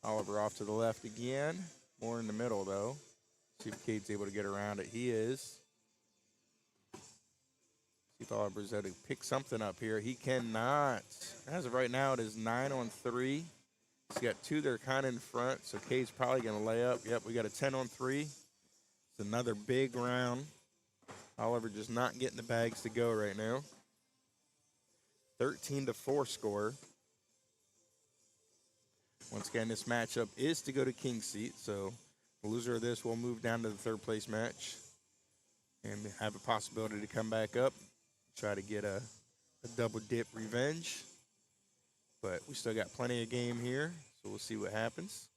Oliver off to the left again. More in the middle, though. See if Cade's able to get around it. He is. See if Oliver's able to pick something up here. He cannot. As of right now, it is 9 on 3. He's got 2 that are kind of in front, so Cade's probably going to lay up. Yep, we got a 10 on 3. It's another big round. Oliver just not getting the bags to go right now. 13-4 score. Once again, this matchup is to go to King's Seat, so the loser of this will move down to the third place match and have a possibility to come back up, try to get a double dip revenge. But we still got plenty of game here, so we'll see what happens.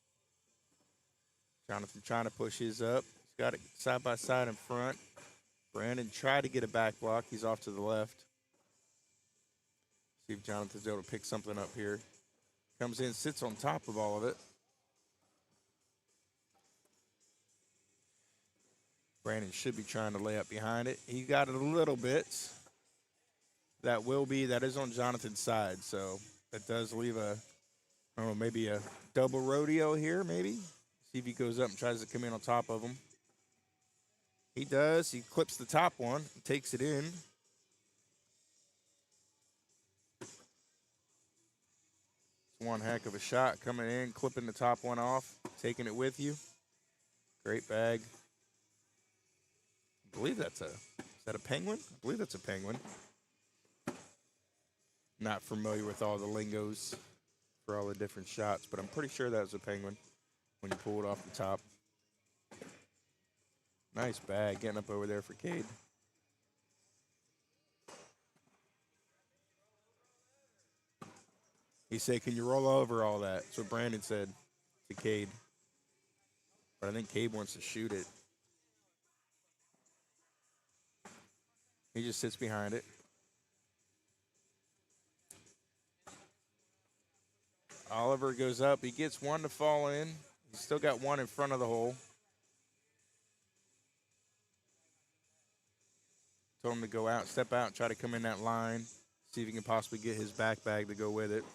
Jonathan trying to push his up. He's got it side by side in front. Brandon tried to get a back block. He's off to the left. See if Jonathan's able to pick something up here. Comes in, sits on top of all of it. Brandon should be trying to lay up behind it. He got it a little bit. That is on Jonathan's side, so that does leave I don't know, maybe a double rodeo here, maybe. See if he goes up and tries to come in on top of him. He does. He clips the top one, takes it in. One heck of a shot coming in, clipping the top one off, taking it with you. Great bag. I believe is that a penguin? I believe that's a penguin. Not familiar with all the lingos for all the different shots, but I'm pretty sure that was a penguin when you pull it off the top. Nice bag, getting up over there for Cade. He said, can you roll over all that? That's what Brandon said to Cade. But I think Cade wants to shoot it. He just sits behind it. Oliver goes up. He gets one to fall in. He's still got one in front of the hole. Told him to go out, step out, try to come in that line. See if he can possibly get his back bag to go with it.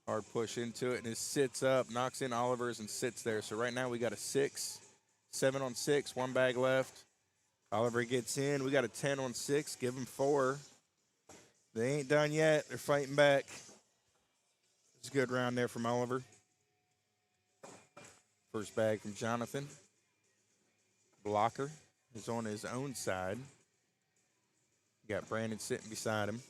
Hard push into it, and it sits up, knocks in Oliver's and sits there. So right now we got a 6, 7 on 6, 1 bag left. Oliver gets in. We got a 10 on 6. Give him 4. They ain't done yet. They're fighting back. It's a good round there from Oliver. First bag from Jonathan. Blocker is on his own side. You got Brandon sitting beside him.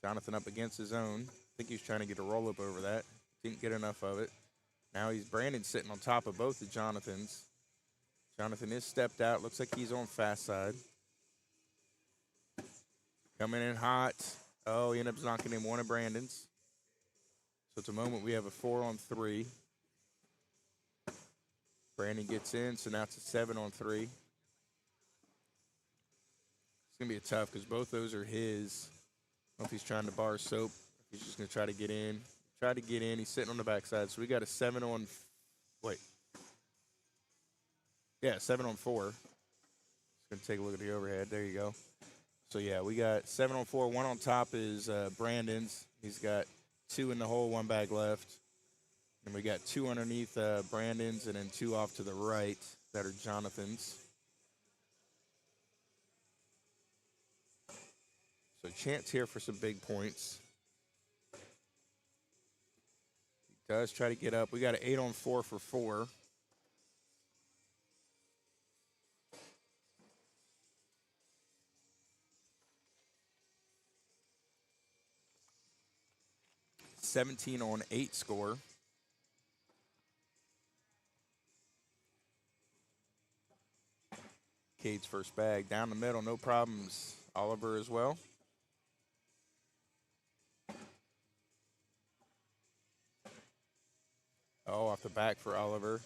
Jonathan up against his own. I think he was trying to get a roll-up over that. Didn't get enough of it. Now Brandon sitting on top of both the Jonathans. Jonathan is stepped out. Looks like he's on fast side. Coming in hot. Oh, he ended up knocking in one of Brandon's. So at the moment we have a 4 on 3. Brandon gets in, so now it's a 7 on 3. It's going to be tough because both those are his. I don't know if he's trying to bar soap. He's just going to try to get in. Try to get in. He's sitting on the backside. So we got a 7 on... Wait. Yeah, 7 on 4. Just going to take a look at the overhead. There you go. So, yeah, we got 7 on 4. One on top is Brandon's. He's got 2 in the hole, 1 bag left. And we got 2 underneath Brandon's and then 2 off to the right that are Jonathan's. So chance here for some big points. He does try to get up. We got an 8 on 4 for 4. $17 on 8 score. Cade's first bag. Down the middle, no problems. Oliver as well. Oh, off the back for Oliver.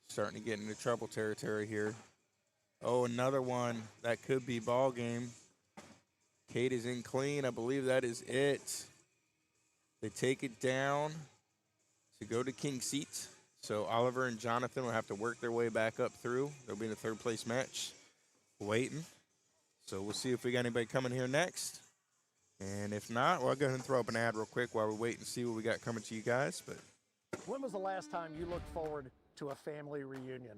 Starting to get into trouble territory here. Oh, another one. That could be ball game. Cade is in clean. I believe that is it. They take it down to go to king seat. So Oliver and Jonathan will have to work their way back up through. They'll be in the third place match. Waiting. So we'll see if we got anybody coming here next. And if not, well, I'll go ahead and throw up an ad real quick while we wait and see what we got coming to you guys. But When was the last time you looked forward to a family reunion?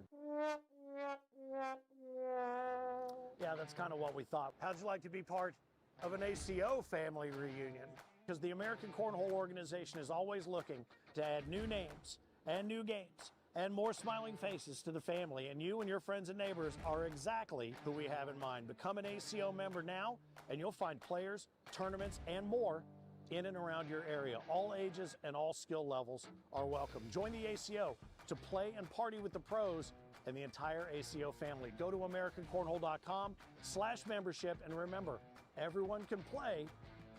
Yeah, that's kind of what we thought. How'd you like to be part of an ACO family reunion? Because the American Cornhole organization is always looking to add new names and new games and more smiling faces to the family. And you and your friends and neighbors are exactly who we have in mind. Become an ACO member now, and you'll find players, tournaments, and more in and around your area. All ages and all skill levels are welcome. Join the ACO to play and party with the pros and the entire ACO family. Go to AmericanCornhole.com/membership, and remember, everyone can play,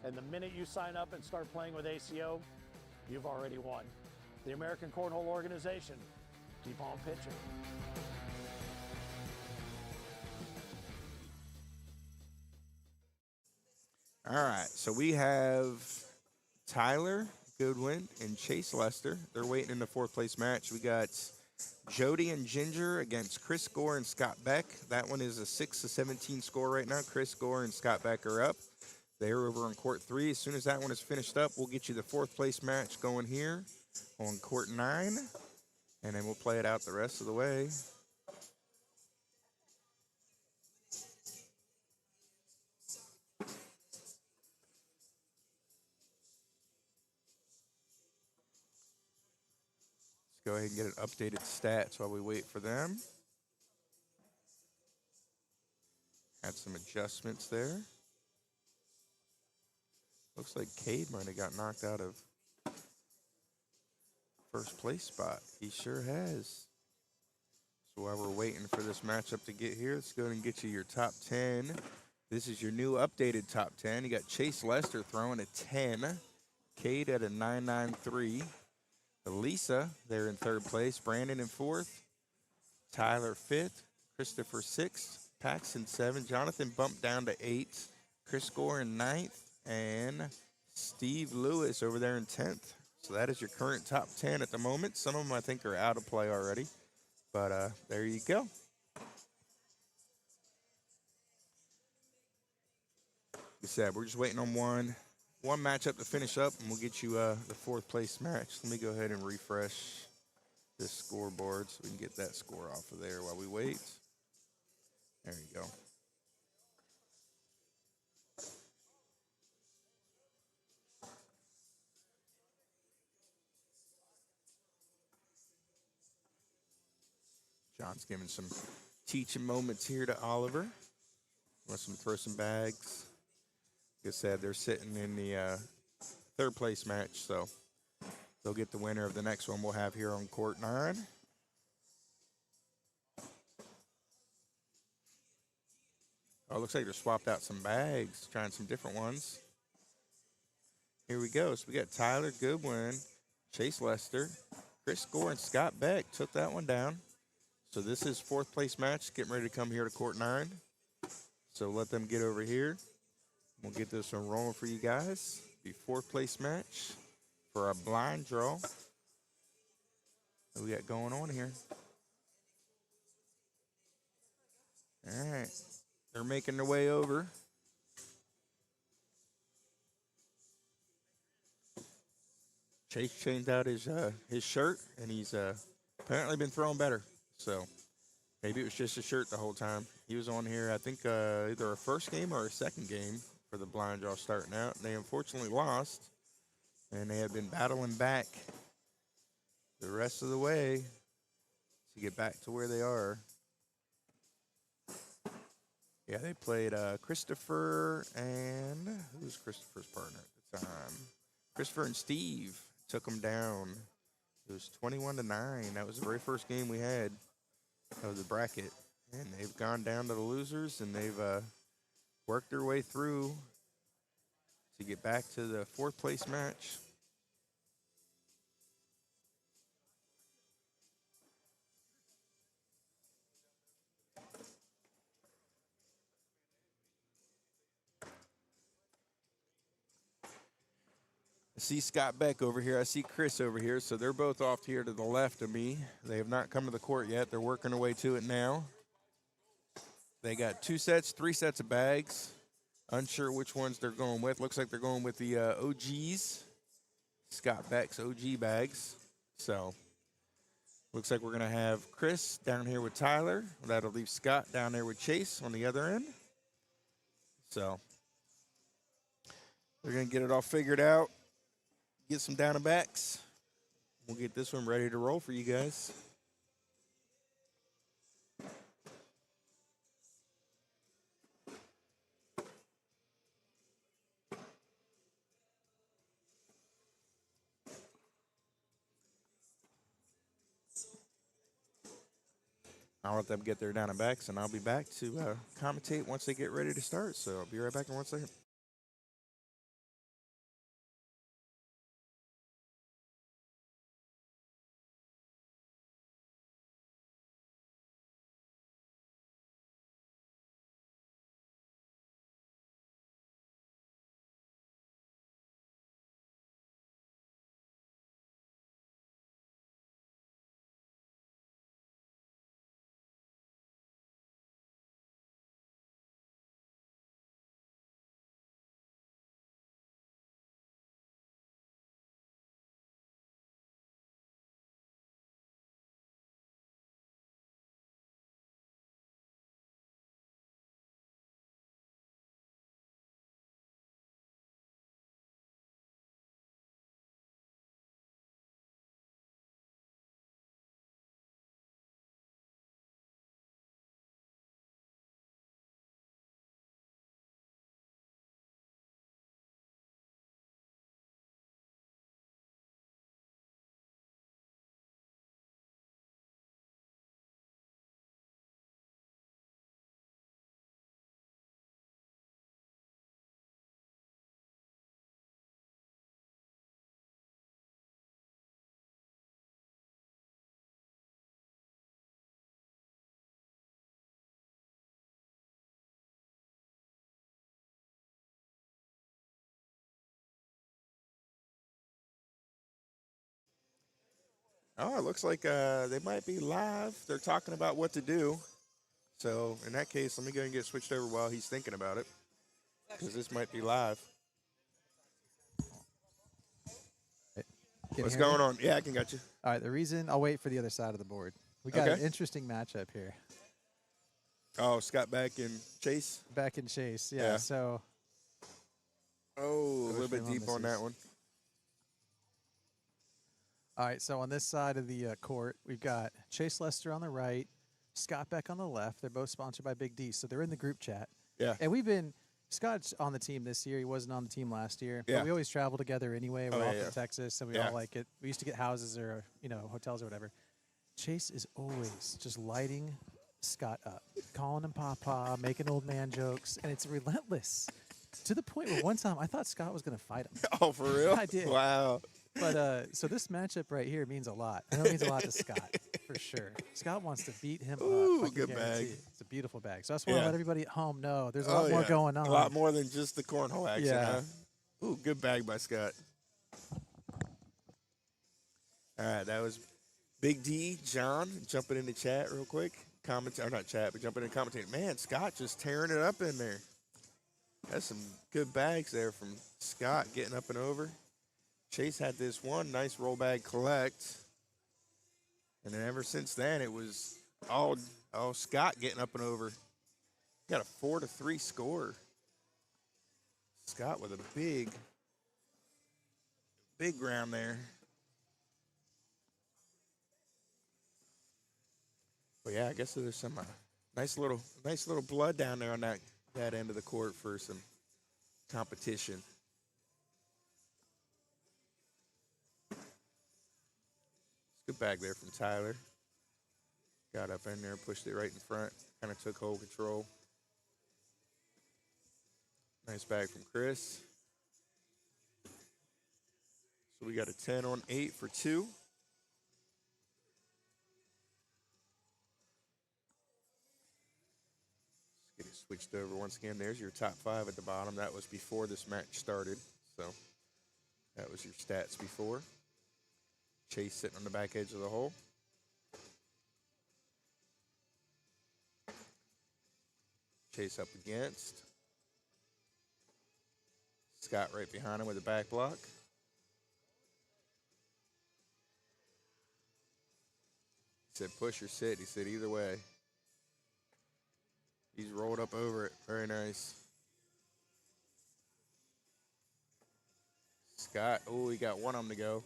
and the minute you sign up and start playing with ACO, you've already won. The American Cornhole organization, keep on pitching. all right, so we have Tyler Goodwin and Chase Lester. They're waiting in the fourth place match. We got Jody and Ginger against Chris Gore and Scott Beck. That one is a 6-17 score right now. Chris Gore and Scott Beck are up. They're over on court 3. As soon as that one is finished up, we'll get you the fourth place match going here on court 9. And then we'll play it out the rest of the way. Go ahead and get an updated stats while we wait for them. Had some adjustments there. Looks like Cade might have got knocked out of first place spot. He sure has. So while we're waiting for this matchup to get here, let's go ahead and get you your top 10. This is your new updated top 10. You got Chase Lester throwing a 10. Cade at a 993. Elisa, they're in third place. Brandon in fourth. Tyler fifth. Christopher sixth. Paxton 7. Jonathan bumped down to 8. Chris Gore in 9th. And Steve Lewis over there in 10th. So that is your current top 10 at the moment. Some of them I think are out of play already. But there you go. Like I said, we're just waiting on one matchup to finish up, and we'll get you the fourth place match. Let me go ahead and refresh this scoreboard so we can get that score off of there while we wait. There you go. John's giving some teaching moments here to Oliver. Wants him to throw some bags. Like I said, they're sitting in the third place match, so they'll get the winner of the next one we'll have here on court 9. Oh, looks like they're swapped out some bags, trying some different ones. Here we go. So we got Tyler Goodwin, Chase Lester, Chris Gore, and Scott Beck took that one down. So this is fourth place match, getting ready to come here to court 9. So let them get over here. We'll get this one rolling for you guys. Be fourth place match for a blind draw that we got going on here. All right. They're making their way over. Chase changed out his shirt, and he's apparently been throwing better. So Maybe it was just a shirt the whole time. He was on here, I think, either a first game or a second game for the Blind Jaw starting out. They unfortunately lost, and they have been battling back the rest of the way to get back to where they are. Yeah, they played Christopher and who was Christopher's partner at the time? Christopher and Steve took them down. It was 21-9. That was the very first game we had of the bracket, and they've gone down to the losers, and they've worked their way through to get back to the fourth place match. I see Scott Beck over here. I see Chris over here. So they're both off here to the left of me. They have not come to the court yet. They're working their way to it now. They got 2 sets, 3 sets of bags. Unsure which ones they're going with. Looks like they're going with the OGs. Scott Beck's OG bags. So looks like we're going to have Chris down here with Tyler. That'll leave Scott down there with Chase on the other end. So they're going to get it all figured out. Get some down and backs. We'll get this one ready to roll for you guys. I'll let them get their down and backs, and I'll be back to commentate once they get ready to start. So I'll be right back in 1 second. Oh, it looks like they might be live. They're talking about what to do. So in that case, let me go and get switched over while he's thinking about it, because this might be live. What's going on? Yeah, I can got you. All right, the reason I'll wait for the other side of the board. We got an interesting matchup here. Oh, Scott Beck and Chase? Beck and Chase, yeah. So. Oh, a little bit deep on that one. All right, so on this side of the court, we've got Chase Lester on the right, Scott Beck on the left. They're both sponsored by Big D, so they're in the group chat. Yeah. And Scott's on the team this year. He wasn't on the team last year. Yeah. But we always travel together anyway. We're all yeah. from Texas, and we all like it. We used to get houses or, hotels or whatever. Chase is always just lighting Scott up, calling him Papa, making old man jokes, and it's relentless. To the point where one time I thought Scott was going to fight him. Oh, for real? I did. Wow. But so this matchup right here means a lot. I know it means a lot to Scott, for sure. Scott wants to beat him Ooh, up. good bag. It's a beautiful bag. So I just want to let everybody at home know there's a lot more going on. A lot more than just the cornhole action, Yeah. huh? Ooh, good bag by Scott. All right, that was Big D, John, jumping in the chat real quick. Or not chat, but jumping in and commentating. Man, Scott just tearing it up in there. That's some good bags there from Scott getting up and over. Chase had this one nice roll bag collect. And then ever since then, it was all Oh, Scott getting up and over. Got a 4-3 score. Scott with a big round there. But yeah, I guess there's some nice little blood down there on that end of the court for some competition. Good bag there from Tyler. Got up in there, pushed it right in front, kind of took whole control. Nice bag from Chris. So we got a 10 on 8 for 2. Let's get it switched over once again. There's your top 5 at the bottom. That was before this match started. So that was your stats before. Chase sitting on the back edge of the hole. Chase up against. Scott right behind him with a back block. He said push or sit. He said either way. He's rolled up over it. Very nice. Scott, oh, he got one of them to go.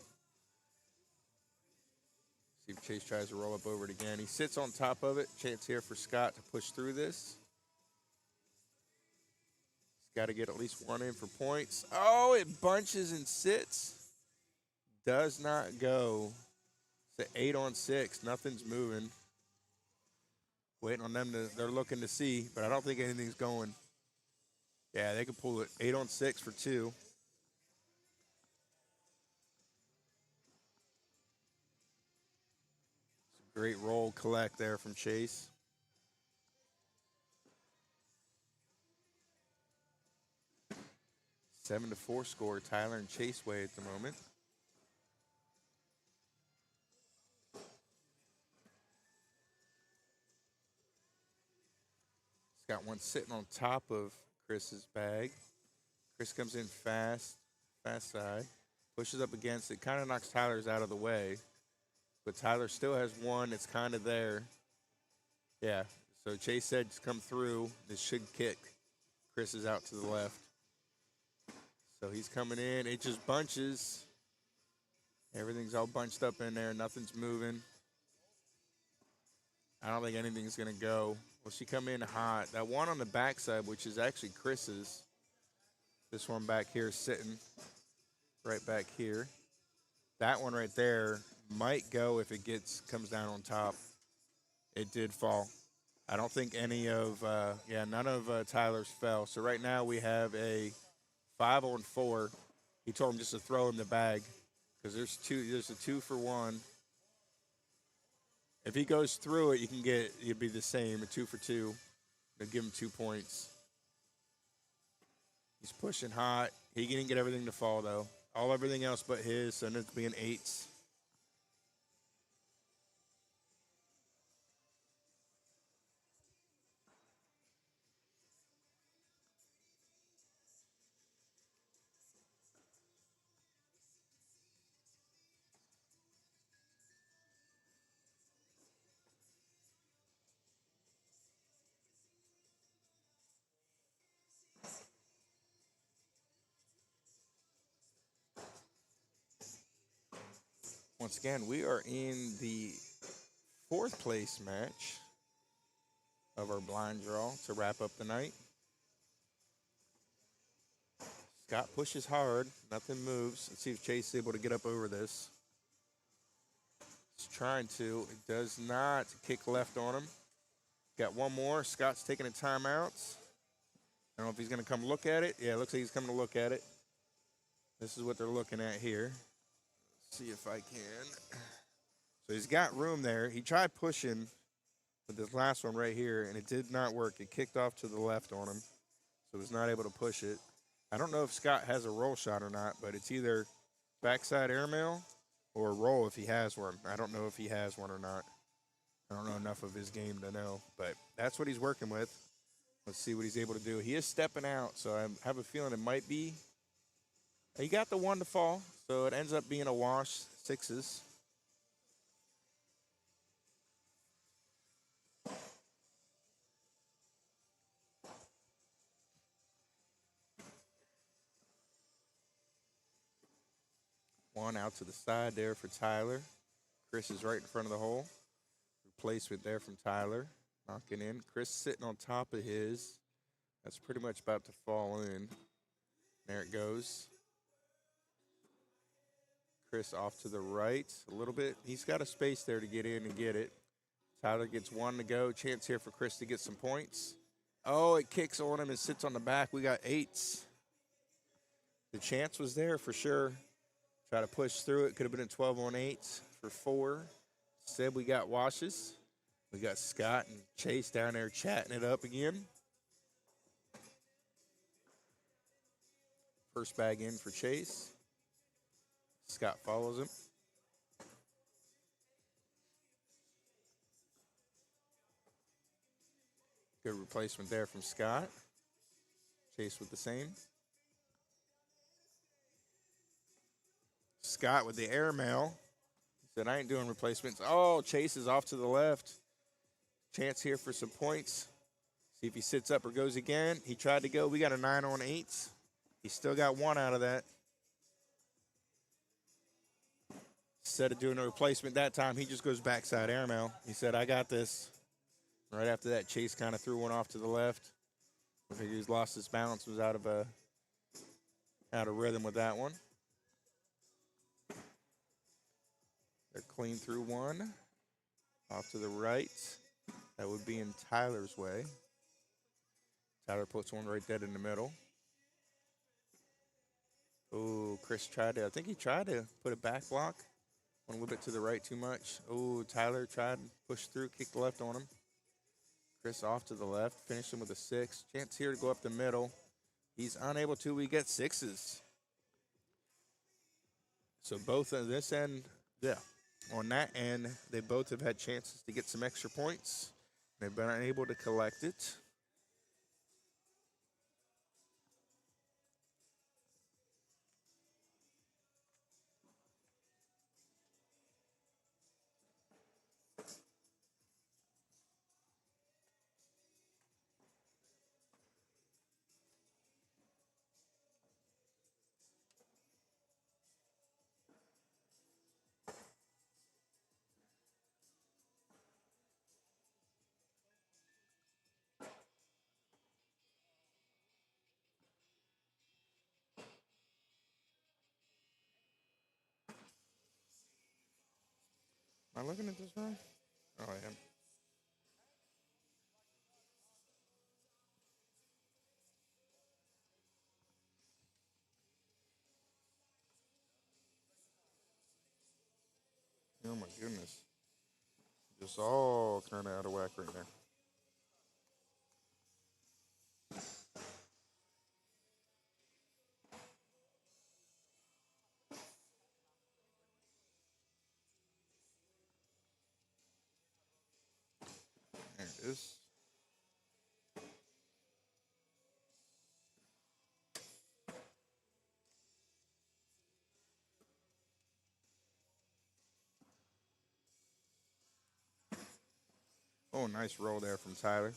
See if Chase tries to roll up over it again. He sits on top of it. Chance here for Scott to push through this. He's got to get at least one in for points. Oh, it bunches and sits. Does not go. It's an 8 on 6. Nothing's moving. Waiting on them they're looking to see, but I don't think anything's going. Yeah, they can pull it 8 on 6 for 2. Great roll collect there from Chase. Seven to 4 score, Tyler and Chase way at the moment. He's got one sitting on top of Chris's bag. Chris comes in fast side, pushes up against it, kind of knocks Tyler's out of the way. But Tyler still has one that's kind of there. Yeah, so Chase said come through. This should kick. Chris is out to the left. So he's coming in. It just bunches. Everything's all bunched up in there. Nothing's moving. I don't think anything's going to go. Well, she come in hot. That one on the backside, which is actually Chris's. This one back here is sitting right back here. That one right there might go if it comes down on top. It did fall. I don't think any of, none of Tyler's fell. So right now we have a 5 on 4. He told him just to throw in the bag because there's a 2 for 1. If he goes through it, it'd be the same, a 2 for 2. They'll give him 2 points. He's pushing hot. He didn't get everything to fall though. Everything else but his, so it's being 8s. Once again, we are in the 4th place match of our blind draw to wrap up the night. Scott pushes hard. Nothing moves. Let's see if Chase is able to get up over this. He's trying to. It does not. Kick left on him. Got one more. Scott's taking a timeout. I don't know if he's going to come look at it. Yeah, it looks like he's coming to look at it. This is what they're looking at here. See if I can. So he's got room there. He tried pushing with this last one right here, and it did not work. It kicked off to the left on him, so he was not able to push it. I don't know if Scott has a roll shot or not, but it's either backside airmail or a roll if he has one. I don't know if he has one or not. I don't know enough of his game to know, but that's what he's working with. Let's see what he's able to do. He is stepping out, so I have a feeling it might be. He got the 1 to fall, so it ends up being a wash, 6s. One out to the side there for Tyler. Chris is right in front of the hole. Replacement there from Tyler. Knocking in. Chris sitting on top of his. That's pretty much about to fall in. There it goes. Chris off to the right a little bit. He's got a space there to get in and get it. Tyler gets one to go. Chance here for Chris to get some points. Oh, it kicks on him and sits on the back. We got eights. The chance was there for sure. Try to push through it. Could have been a 12 on 8s for 4. Instead, we got washes. We got Scott and Chase down there chatting it up again. First bag in for Chase. Scott follows him. Good replacement there from Scott. Chase with the same. Scott with the airmail. He said, I ain't doing replacements. Oh, Chase is off to the left. Chance here for some points. See if he sits up or goes again. He tried to go. We got a 9 on 8s. He still got one out of that. Instead of doing a replacement that time, he just goes backside airmail. He said, I got this. Right after that, Chase kind of threw one off to the left. I think he's lost his balance, was out of rhythm with that one. They're clean through one. Off to the right. That would be in Tyler's way. Tyler puts one right dead in the middle. Oh, Chris tried to, I think he tried to put a back block. Went a little bit to the right too much. Oh, Tyler tried to push through, kicked left on him. Chris off to the left, finished him with a 6. Chance here to go up the middle. He's unable to. We get 6s. So both on this end, yeah, on that end, they both have had chances to get some extra points. They've been unable to collect it. Am I looking at this wrong? Oh, I am. Oh, my goodness. Just all kind of out of whack right now. There it is. Oh, nice roll there from Tyler.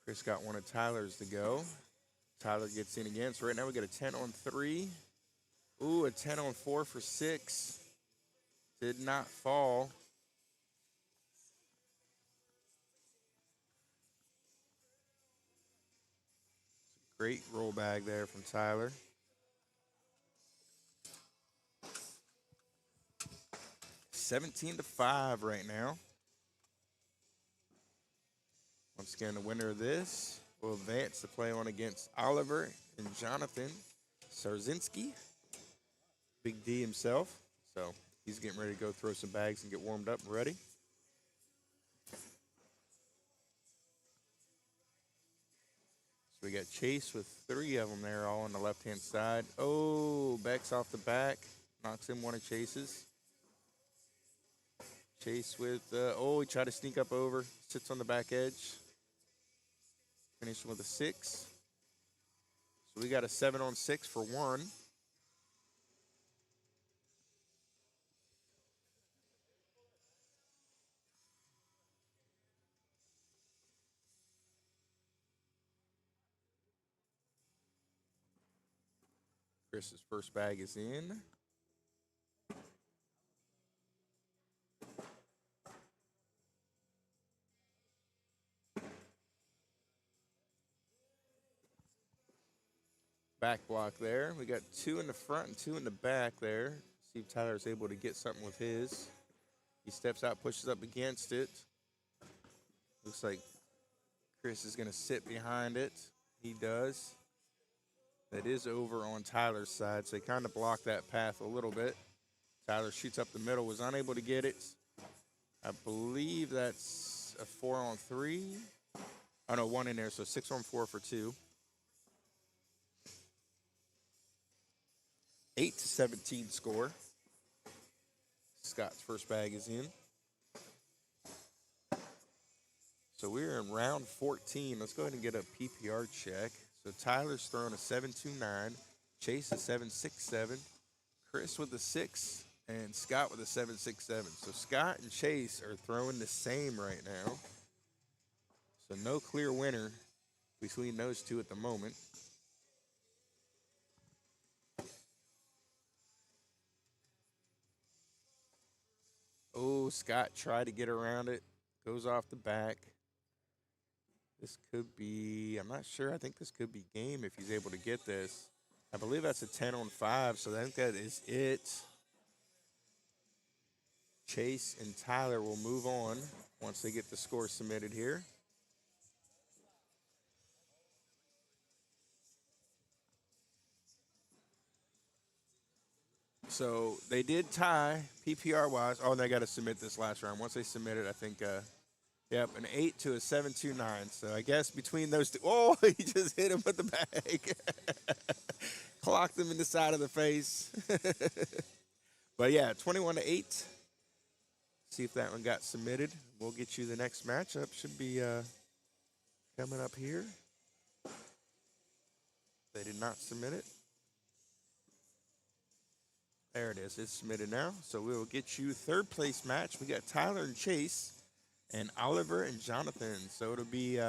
Chris got one of Tyler's to go. Tyler gets in again. So right now we got a 10 on 3. Ooh, a 10 on 4 for 6. Did not fall. Great roll bag there from Tyler. $17-5 right now. Once again, the winner of this will advance to play on against Oliver and Jonathan Sarzinski. Big D himself. So he's getting ready to go throw some bags and get warmed up and ready. So we got Chase with 3 of them there all on the left-hand side. Oh, Beck's off the back. Knocks in one of Chase's. Chase with, he tried to sneak up over. Sits on the back edge. Finishing with a 6. So we got a 7 on 6 for 1. Chris's first bag is in. Back block there. We got 2 in the front and 2 in the back there. See if Tyler's able to get something with his. He steps out, pushes up against it. Looks like Chris is going to sit behind it. He does. That is over on Tyler's side, so they kind of block that path a little bit. Tyler shoots up the middle, was unable to get it. I believe that's a 4-on-3. Oh, no, 1 in there, so 6-on-4 for 2. 8-17 score. Scott's first bag is in. So we're in round 14. Let's go ahead and get a PPR check. So Tyler's throwing a 7.29. Chase a 7.67. Chris with a 6. And Scott with a 7.67. So Scott and Chase are throwing the same right now. So no clear winner between those two at the moment. Oh, Scott tried to get around it. Goes off the back. This could be, I'm not sure. I think this could be game if he's able to get this. I believe that's a 10-on-5, so I think that is it. Chase and Tyler will move on once they get the score submitted here. So they did tie PPR-wise. Oh, they got to submit this last round. Once they submit it, I think, yep, an 8 to a 7.29. So I guess between those two, oh, he just hit him with the bag. Clocked him in the side of the face. But yeah, 21-8. See if that one got submitted. We'll get you the next matchup. Should be coming up here. They did not submit it. There it is. It's submitted now. So we will get you third place match. We got Tyler and Chase and Oliver and Jonathan. So it'll be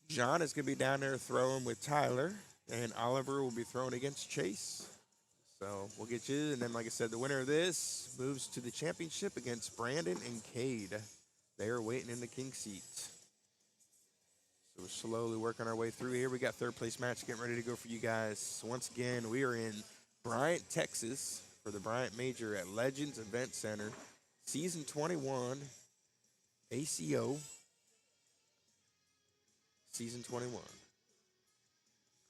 John is going to be down there throwing with Tyler, and Oliver will be throwing against Chase. So we'll get you. And then, like I said, the winner of this moves to the championship against Brandon and Cade. They are waiting in the king seat. So we're slowly working our way through here. We got third place match getting ready to go for you guys. So once again, we are in Bryant, Texas for the Bryant Major at Legends Event Center. Season 21, ACO. Season 21.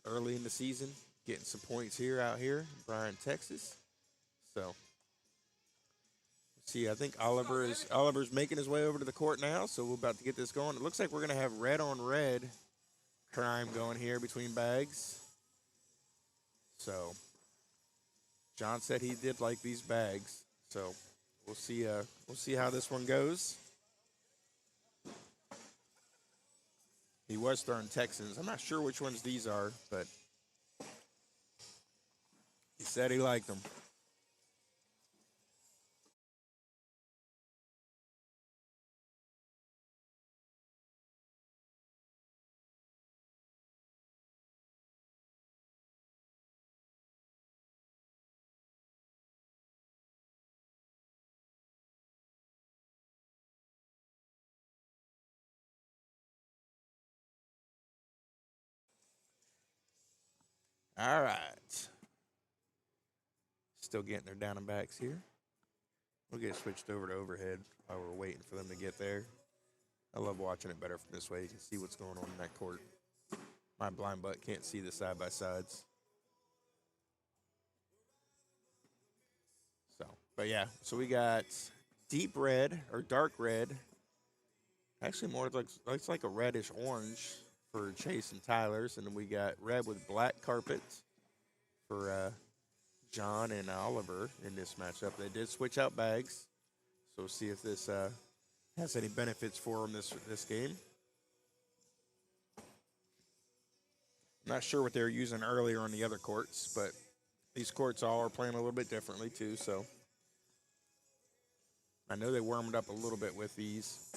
Early in the season, getting some points out here, Bryan, Texas. So, see, I think Oliver's making his way over to the court now, so we're about to get this going. It looks like we're going to have red on red crime going here between bags. So, John said he did like these bags, so we'll see how this one goes. He was throwing Texans. I'm not sure which ones these are, but he said he liked them. All right. Still getting their down and backs here. We'll get switched over to overhead while we're waiting for them to get there. I love watching it better from this way. You can see what's going on in that court. My blind butt can't see the side-by-sides. So, but yeah. So we got deep red or dark red. Actually, more looks like a reddish orange for Chase and Tyler's, and then we got red with black carpet for John and Oliver in this matchup. They did switch out bags, so we'll see if this has any benefits for them this game. I'm not sure what they were using earlier on the other courts, but these courts all are playing a little bit differently too. So I know they warmed up a little bit with these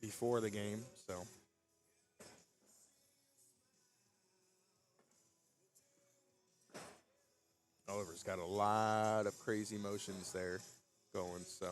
before the game, so. Oliver's got a lot of crazy motions there going, so.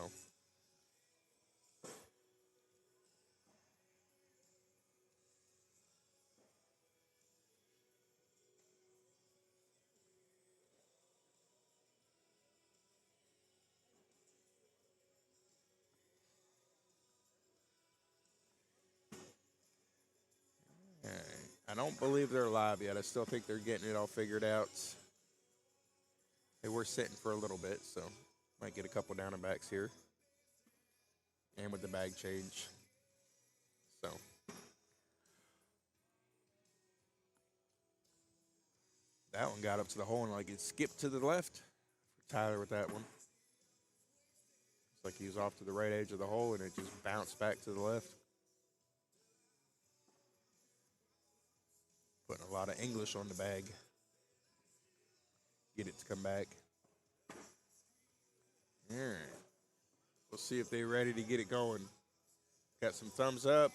I don't believe they're live yet. I still think they're getting it all figured out. They were sitting for a little bit, so might get a couple down and backs here. And with the bag change. So. That one got up to the hole and like it skipped to the left for Tyler with that one. It's like he was off to the right edge of the hole and it just bounced back to the left. Putting a lot of English on the bag. Get it to come back. All right. We'll see if they're ready to get it going. Got some thumbs up.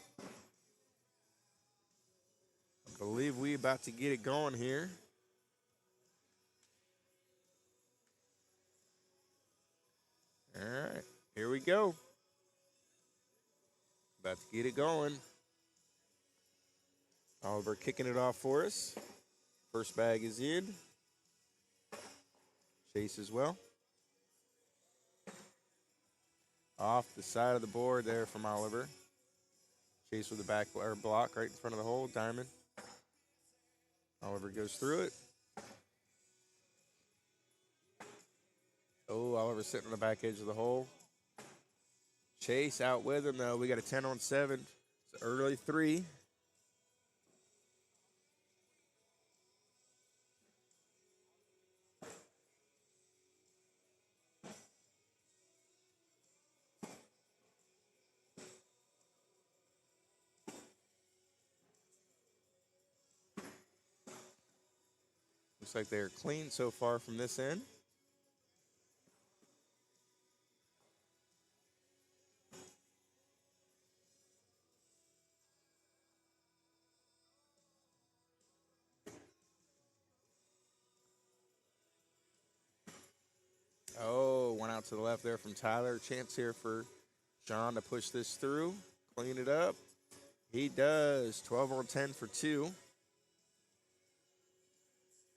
I believe we about to get it going here. All right, here we go. About to get it going. Oliver kicking it off for us. First bag is in. Chase as well. Off the side of the board there from Oliver. Chase with the back or block right in front of the hole. Diamond. Oliver goes through it. Oh, Oliver sitting on the back edge of the hole. Chase out with him though. We got a 10 on 7. It's an early 3. Looks like they're clean so far from this end. Oh, one out to the left there from Tyler. Chance here for John to push this through, clean it up. He does. 12 on 10 for 2.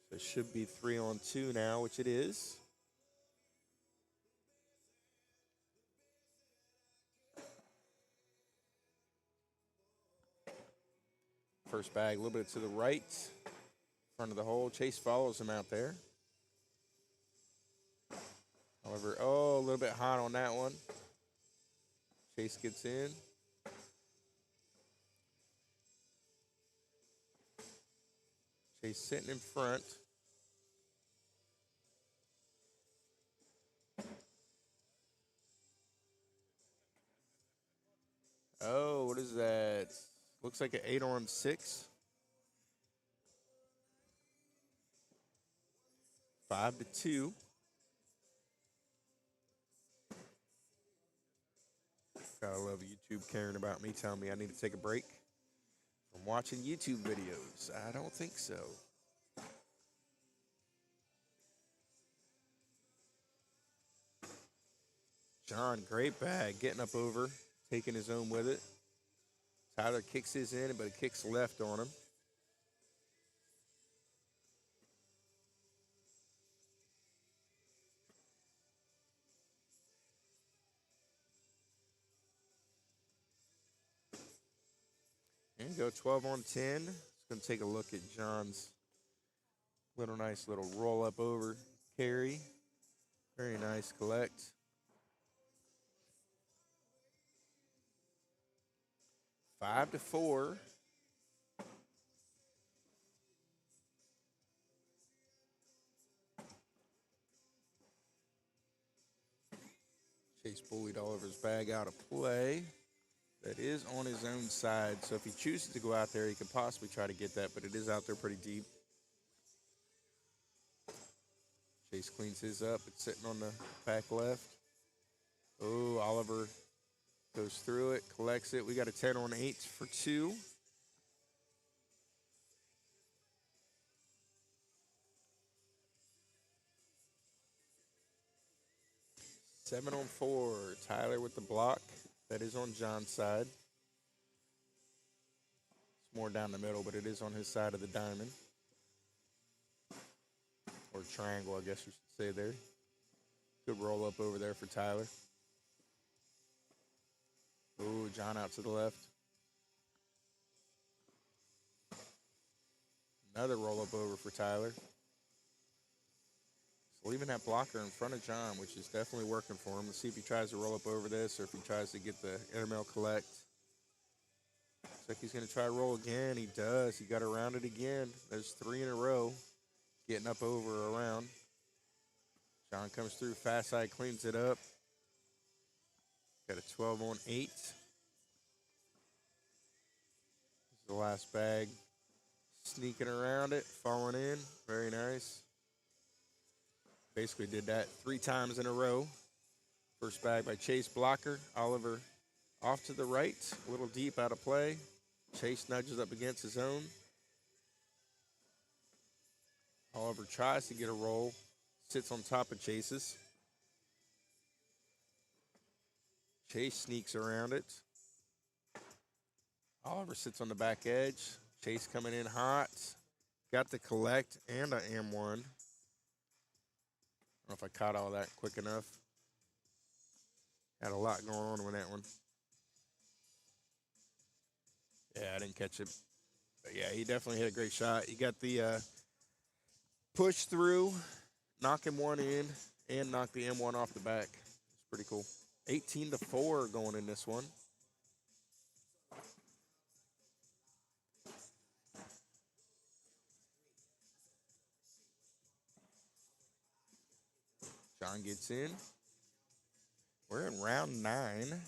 So it should be 3 on 2 now, which it is. First bag a little bit to the right, front of the hole. Chase follows him out there. However, oh, a little bit hot on that one. Chase gets in. Chase sitting in front. Oh, what is that? Looks like an 8 on 6. 5 to 2. Gotta love YouTube caring about me, telling me I need to take a break from watching YouTube videos. I don't think so. John, great bag, getting up over, taking his own with it. Tyler kicks his in, but it kicks left on him. And go 12 on 10. It's going to take a look at John's nice little roll up over carry. Very nice collect. Five to 4. Chase bullied Oliver's bag out of play. That is on his own side, so if he chooses to go out there, he could possibly try to get that, but it is out there pretty deep. Chase cleans his up. It's sitting on the back left. Oh, Oliver goes through it, collects it. We got a 10 on 8 for 2. 7-on-4. Tyler with the block. That is on John's side. It's more down the middle, but it is on his side of the diamond. Or triangle, I guess you should say there. Good roll up over there for Tyler. Ooh, John out to the left. Another roll up over for Tyler. So leaving that blocker in front of John, which is definitely working for him. Let's see if he tries to roll up over this or if he tries to get the airmail collect. Looks like he's going to try to roll again. He does. He got around it again. There's 3 in a row. Getting up over around. John comes through fast side, cleans it up. Got a 12-on-8. This is the last bag. Sneaking around it, falling in. Very nice. Basically did that 3 times in a row. First bag by Chase Blocker. Oliver off to the right. A little deep out of play. Chase nudges up against his own. Oliver tries to get a roll. Sits on top of Chase's. Chase sneaks around it. Oliver sits on the back edge. Chase coming in hot. Got the collect and an M1. I don't know if I caught all that quick enough. Had a lot going on with that one. Yeah, I didn't catch it. But yeah, he definitely hit a great shot. He got the push through, knocking one in, and knocked the M1 off the back. It's pretty cool. 18-4 going in this one. John gets in. We're in round 9.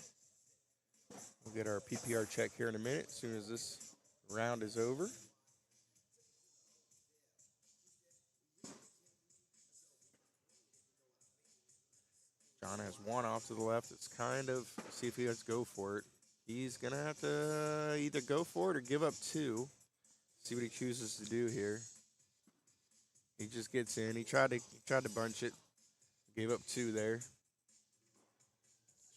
We'll get our PPR check here in a minute as soon as this round is over. John has one off to the left. It's kind of, see if he has to go for it. He's going to have to either go for it or give up 2. See what he chooses to do here. He just gets in. He tried to bunch it. Gave up 2 there. So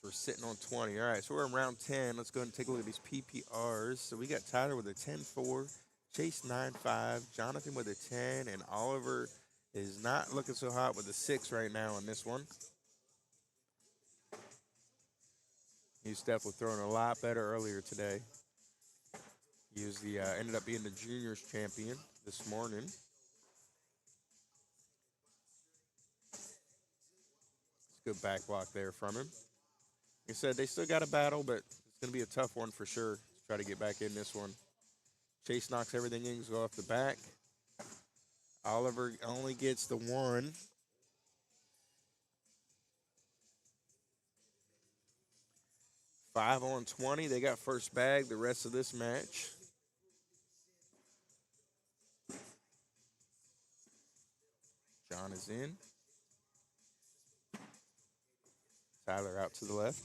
we're sitting on 20. All right, so we're in round 10. Let's go ahead and take a look at these PPRs. So we got Tyler with a 10-4, Chase 9-5, Jonathan with a 10, and Oliver is not looking so hot with a 6 right now in this one. He's definitely throwing a lot better earlier today. He was the ended up being the juniors champion this morning. It's a good back block there from him. Like I said, they still got a battle, but it's going to be a tough one for sure to try to get back in this one. Chase knocks everything in, goes off the back. Oliver only gets the 1. Five on 20. They got first bag the rest of this match. John is in. Tyler out to the left.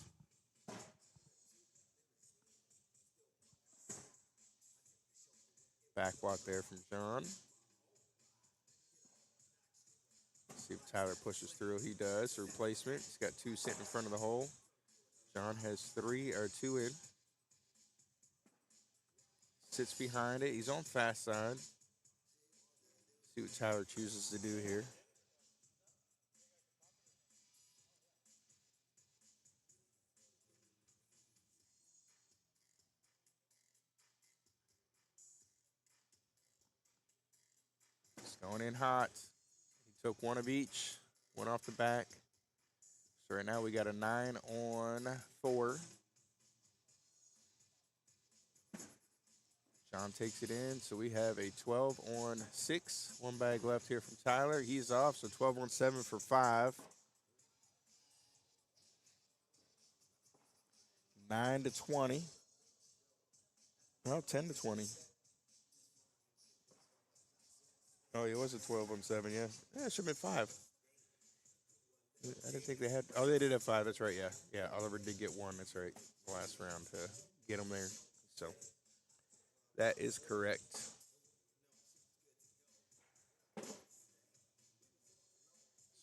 Back block there from John. See if Tyler pushes through. He does. Replacement. He's got 2 sitting in front of the hole. John has 2 in. Sits behind it. He's on fast side. See what Tyler chooses to do here. He's going in hot. He took 1 of each. 1 off the back. So right now we got a 9-on-4. John takes it in, so we have a 12-on-6. 1 bag left here from Tyler. He's off, so 12-on-7 for 5. 9-20. Well, 10-20. Oh, it was a 12-on-7, yeah. Yeah, it should have been 5. I didn't think they had. Oh, they did have 5. That's right. Yeah, yeah. Oliver did get 1. That's right. Last round to get him there. So that is correct.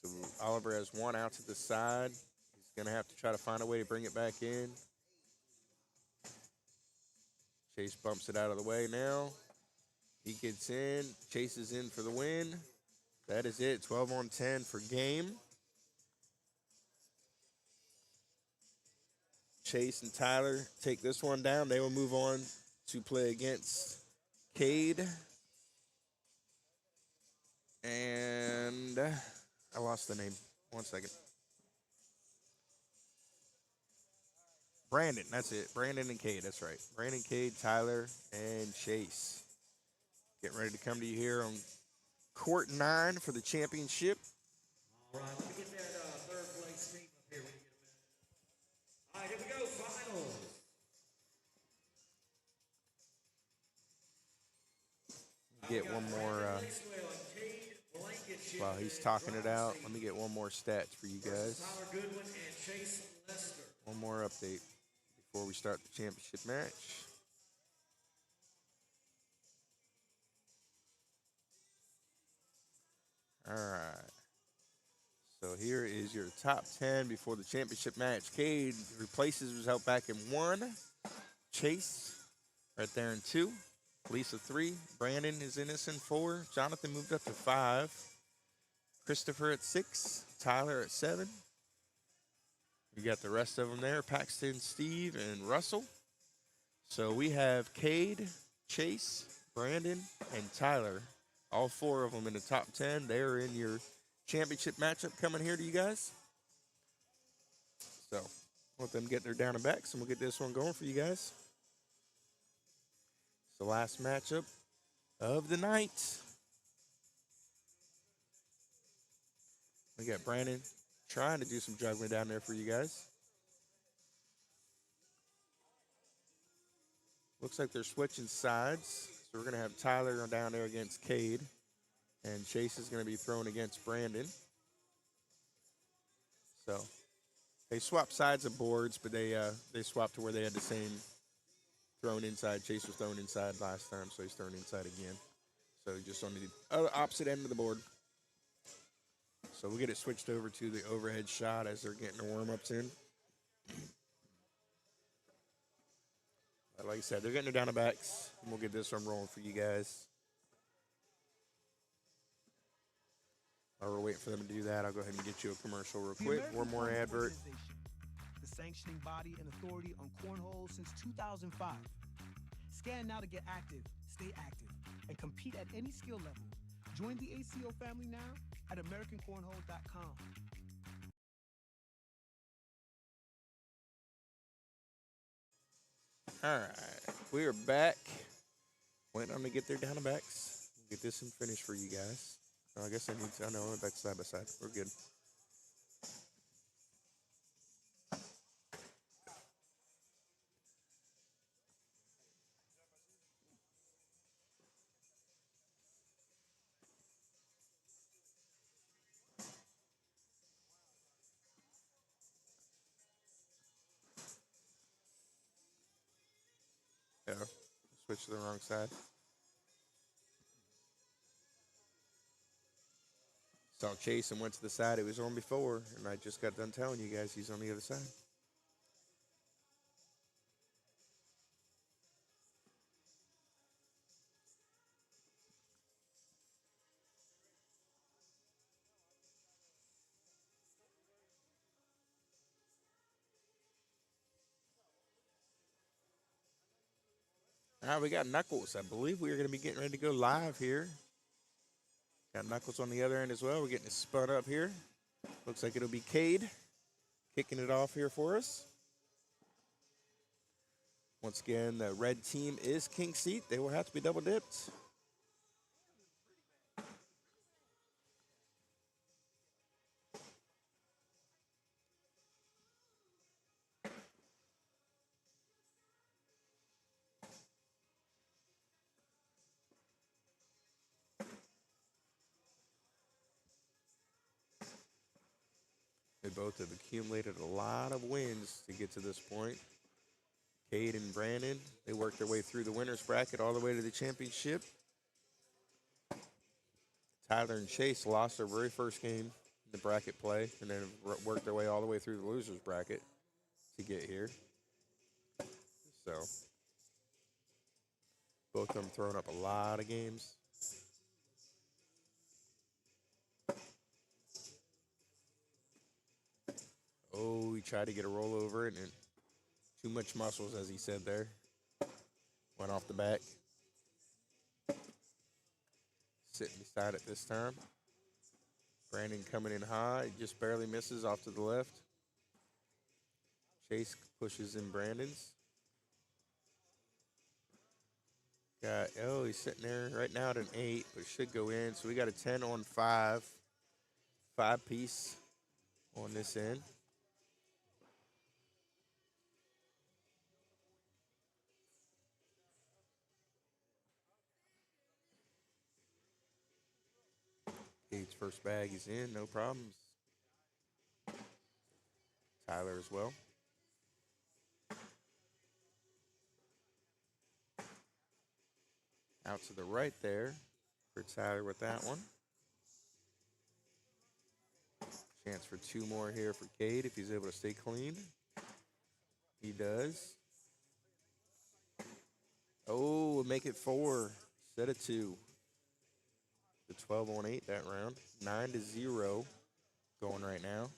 So Oliver has 1 out to the side. He's Gonna have to try to find a way to bring it back in. Chase bumps it out of the way now. He gets in. Chase is in for the win. That is it. 12 on 10 for game. Chase and Tyler take this one down. They will move on to play against Cade. And I lost the name. 1 second. Brandon, that's it. Brandon and Cade, that's right. Brandon, Cade, Tyler, and Chase. Getting ready to come to you here on court 9 for the championship. All right, let me get that third place team up here when you get a minute. All right, here we go, finals. Get one more, while he's talking it out, let me get one more stats for you guys. Tyler Goodwin and Chase Lester. One more update before we start the championship match. All right. So here is your top 10 before the championship match. Cade replaces himself back in 1. Chase right there in 2. Lisa 3. Brandon is in this in 4. Jonathan moved up to 5. Christopher at 6. Tyler at 7. You got the rest of them there. Paxton, Steve, and Russell. So we have Cade, Chase, Brandon, and Tyler. All 4 of them in the top 10. They're in your championship matchup coming here to you guys. So let them get their down and backs, and we'll get this one going for you guys. It's the last matchup of the night. We got Brandon trying to do some juggling down there for you guys. Looks like they're switching sides. So we're going to have Tyler down there against Cade. And Chase is going to be thrown against Brandon. So they swapped sides of boards, but they swapped to where they had the same thrown inside. Chase was thrown inside last time, so he's thrown inside again. So just on the opposite end of the board. So we'll get it switched over to the overhead shot as they're getting the warm-ups in. But like I said, they're getting their down and backs, and we'll get this one rolling for you guys. While we're waiting for them to do that, I'll go ahead and get you a commercial real quick. One more advert. The sanctioning body and authority on cornhole since 2005. Scan now to get active, stay active, and compete at any skill level. Join the ACO family now at AmericanCornhole.com. All right, we are back. Waiting on them to get their down and backs. We'll get this in finish for you guys. Oh, I guess I need to, I know, I'm back side by side. We're good. Yeah, switch to the wrong side. Saw Chase and went to the side it was on before, and I just got done telling you guys he's on the other side. All right, we got Knuckles. I believe we are going to be getting ready to go live here. Got Knuckles on the other end as well. We're getting it spun up here. Looks like it'll be Cade kicking it off here for us. Once again, the red team is king seat. They will have to be double dipped. They both have accumulated a lot of wins to get to this point. Cade and Brandon, they worked their way through the winner's bracket all the way to the championship. Tyler and Chase lost their very first game the bracket play, and then worked their way all the way through the losers bracket to get here. So both of them throwing up a lot of games. Oh, he tried to get a rollover, and too much muscles, as he said there. Went off the back. Sitting beside it this time. Brandon coming in high, just barely misses off to the left. Chase pushes in Brandon's. He's sitting there right now at an 8, but should go in. So we got a 10 on 5. 5-piece on this end. Cade's first bag is in, no problems. Tyler as well. Out to the right there for Tyler with that one. Chance for 2 more here for Cade if he's able to stay clean. He does. Oh, we'll make it 4 instead of 2. The 12 on 8 that round. 9-0 going right now.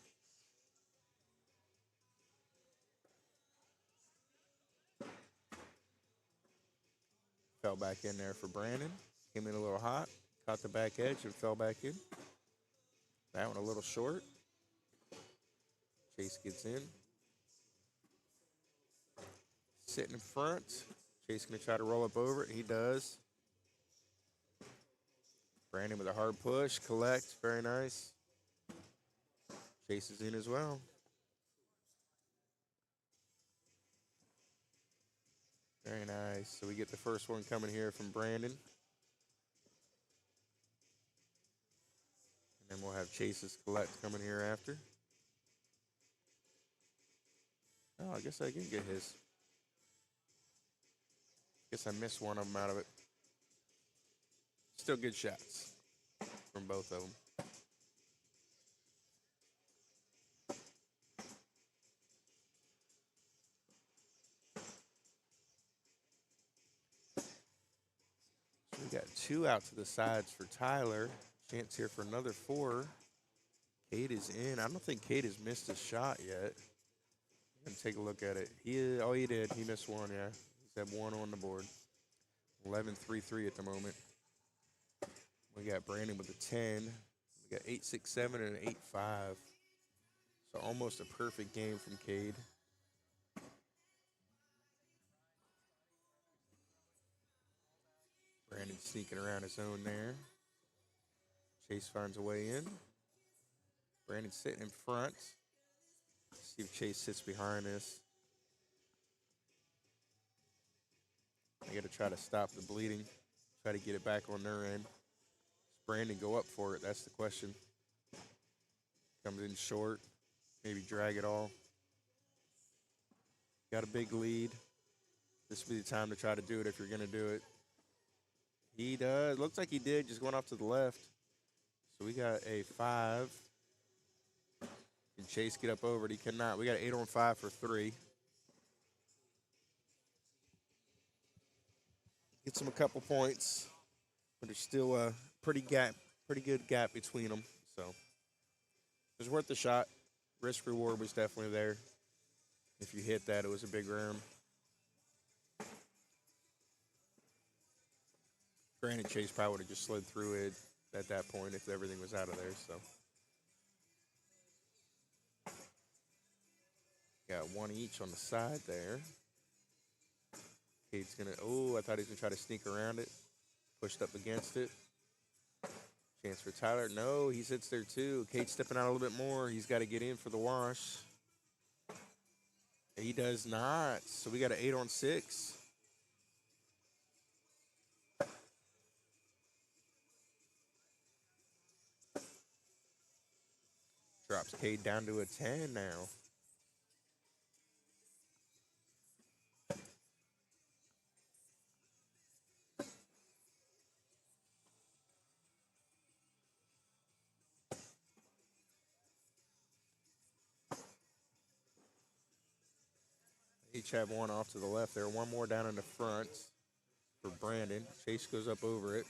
Fell back in there for Brandon. Came in a little hot. Caught the back edge and fell back in. That one a little short. Chase gets in. Sitting in front. Chase going to try to roll up over it. He does. Brandon with a hard push. Collect. Very nice. Chase is in as well. Very nice. So we get the first one coming here from Brandon. And then we'll have Chase's collect coming here after. Oh, I guess I can get his. Guess I missed one of them out of it. Still good shots from both of them. So we got 2 out to the sides for Tyler. Chance here for another 4. Cade is in. I don't think Cade has missed a shot yet. I'm going to take a look at it. He did. He missed one, yeah. He's had 1 on the board. 11-3-3 at the moment. We got Brandon with a 10. We got 8-6-7 and an 8-5. So almost a perfect game from Cade. Brandon sneaking around his own there. Chase finds a way in. Brandon sitting in front. See if Chase sits behind this. I got to try to stop the bleeding. Try to get it back on their end. Does Brandon go up for it? That's the question. Comes in short. Maybe drag it all. Got a big lead. This would be the time to try to do it if you're going to do it. He does. Looks like he did. Just going off to the left. So we got a 5. Can Chase get up over it? He cannot. We got 8 on 5 for 3. Gets him a couple points, but there's still a pretty good gap between them. So it was worth the shot. Risk reward was definitely there. If you hit that, it was a big round. Granted, Chase probably would have just slid through it at that point if everything was out of there. So got 1 each on the side there. Cade's gonna. Oh, I thought he was gonna try to sneak around it. Pushed up against it. Chance for Tyler. No, he sits there too. Cade stepping out a little bit more. He's got to get in for the wash. He does not. So we got an 8 on 6. Drops Cade down to a 10 now. Each have one off to the left there. One more down in the front for Brandon. Chase goes up over it.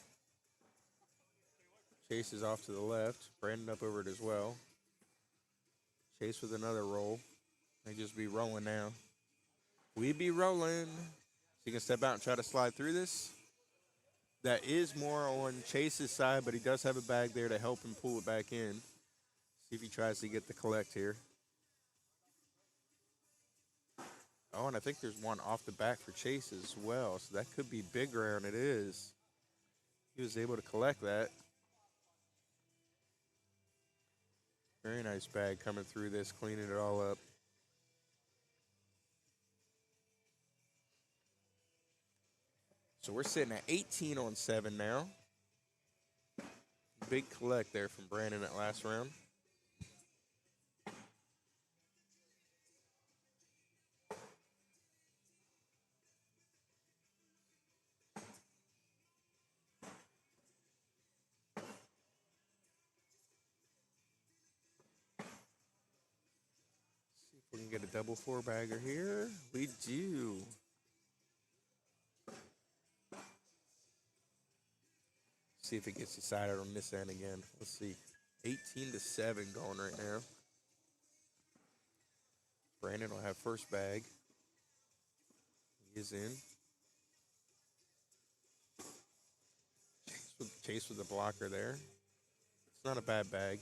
Chase is off to the left. Brandon up over it as well. Chase with another roll. They just be rolling now. We be rolling. So you can step out and try to slide through this. That is more on Chase's side, but he does have a bag there to help him pull it back in. See if he tries to get the collect here. Oh, and I think there's one off the back for Chase as well. So that could be big ground. It is. He was able to collect that. Very nice bag coming through this, cleaning it all up. So we're sitting at 18 on 7 now. Big collect there from Brandon that last round. See if we can get a double four bagger here. We do. See if it gets decided on this end again. Let's see. 18-7 going right now. Brandon will have first bag. He is in. Chase with the blocker there. It's not a bad bag.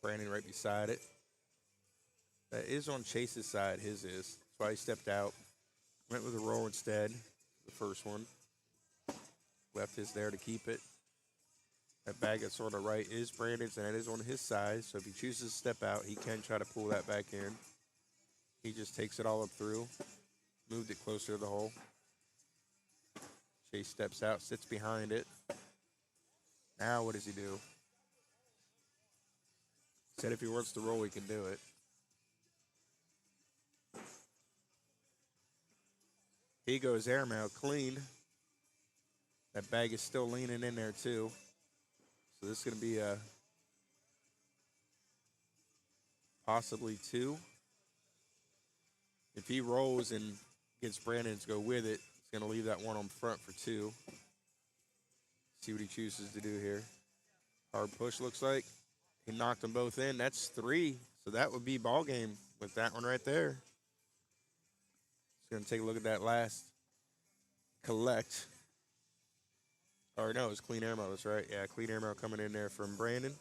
Brandon right beside it. That is on Chase's side. His is. That's why he stepped out. Went with a roll instead. The first one. Left his there to keep it. That bag that's on the right is Brandon's, and it is on his side. So if he chooses to step out, he can try to pull that back in. He just takes it all up through. Moved it closer to the hole. Chase steps out, sits behind it. Now what does he do? Said if he wants to roll, he can do it. He goes airmail clean. That bag is still leaning in there too. So this is going to be a possibly 2. If he rolls and gets Brandon to go with it, it's going to leave that one on front for 2. See what he chooses to do here. Hard push looks like. He knocked them both in. That's 3. So that would be ball game with that one right there. Just going to take a look at that last collect. Or no, it's clean airmail, that's right. Yeah, clean airmail coming in there from Brandon.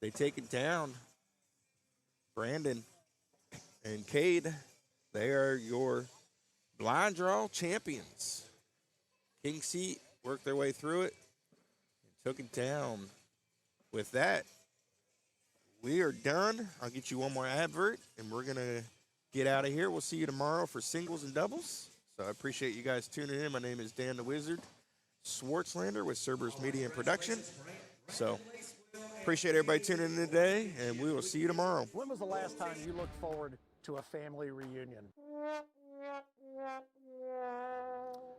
They take it down. Brandon and Cade, they are your blind draw champions. King seat worked their way through it and took it down. With that, we are done. I'll get you one more advert, and we're going to get out of here. We'll see you tomorrow for singles and doubles. So I appreciate you guys tuning in. My name is Dan the Wizard Swartzlander with Cerberus Media and Production. So appreciate everybody tuning in today, and we will see you tomorrow. When was the last time you looked forward to a family reunion?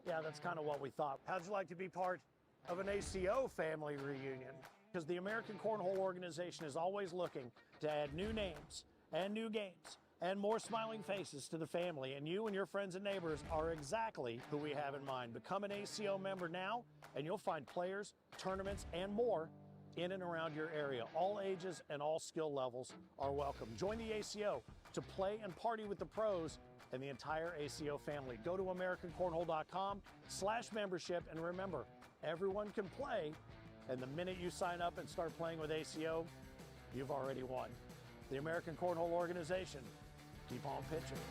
Yeah, that's kind of what we thought. How'd you like to be part of an ACO family reunion? Because the American Cornhole organization is always looking to add new names and new games and more smiling faces to the family, and you and your friends and neighbors are exactly who we have in mind. Become an ACO member now, and you'll find players, tournaments, and more in and around your area. All ages and all skill levels are welcome. Join the ACO to play and party with the pros and the entire ACO family. Go to AmericanCornhole.com/membership, and remember, everyone can play, and the minute you sign up and start playing with ACO, you've already won. The American Cornhole organization. Keep on pitching.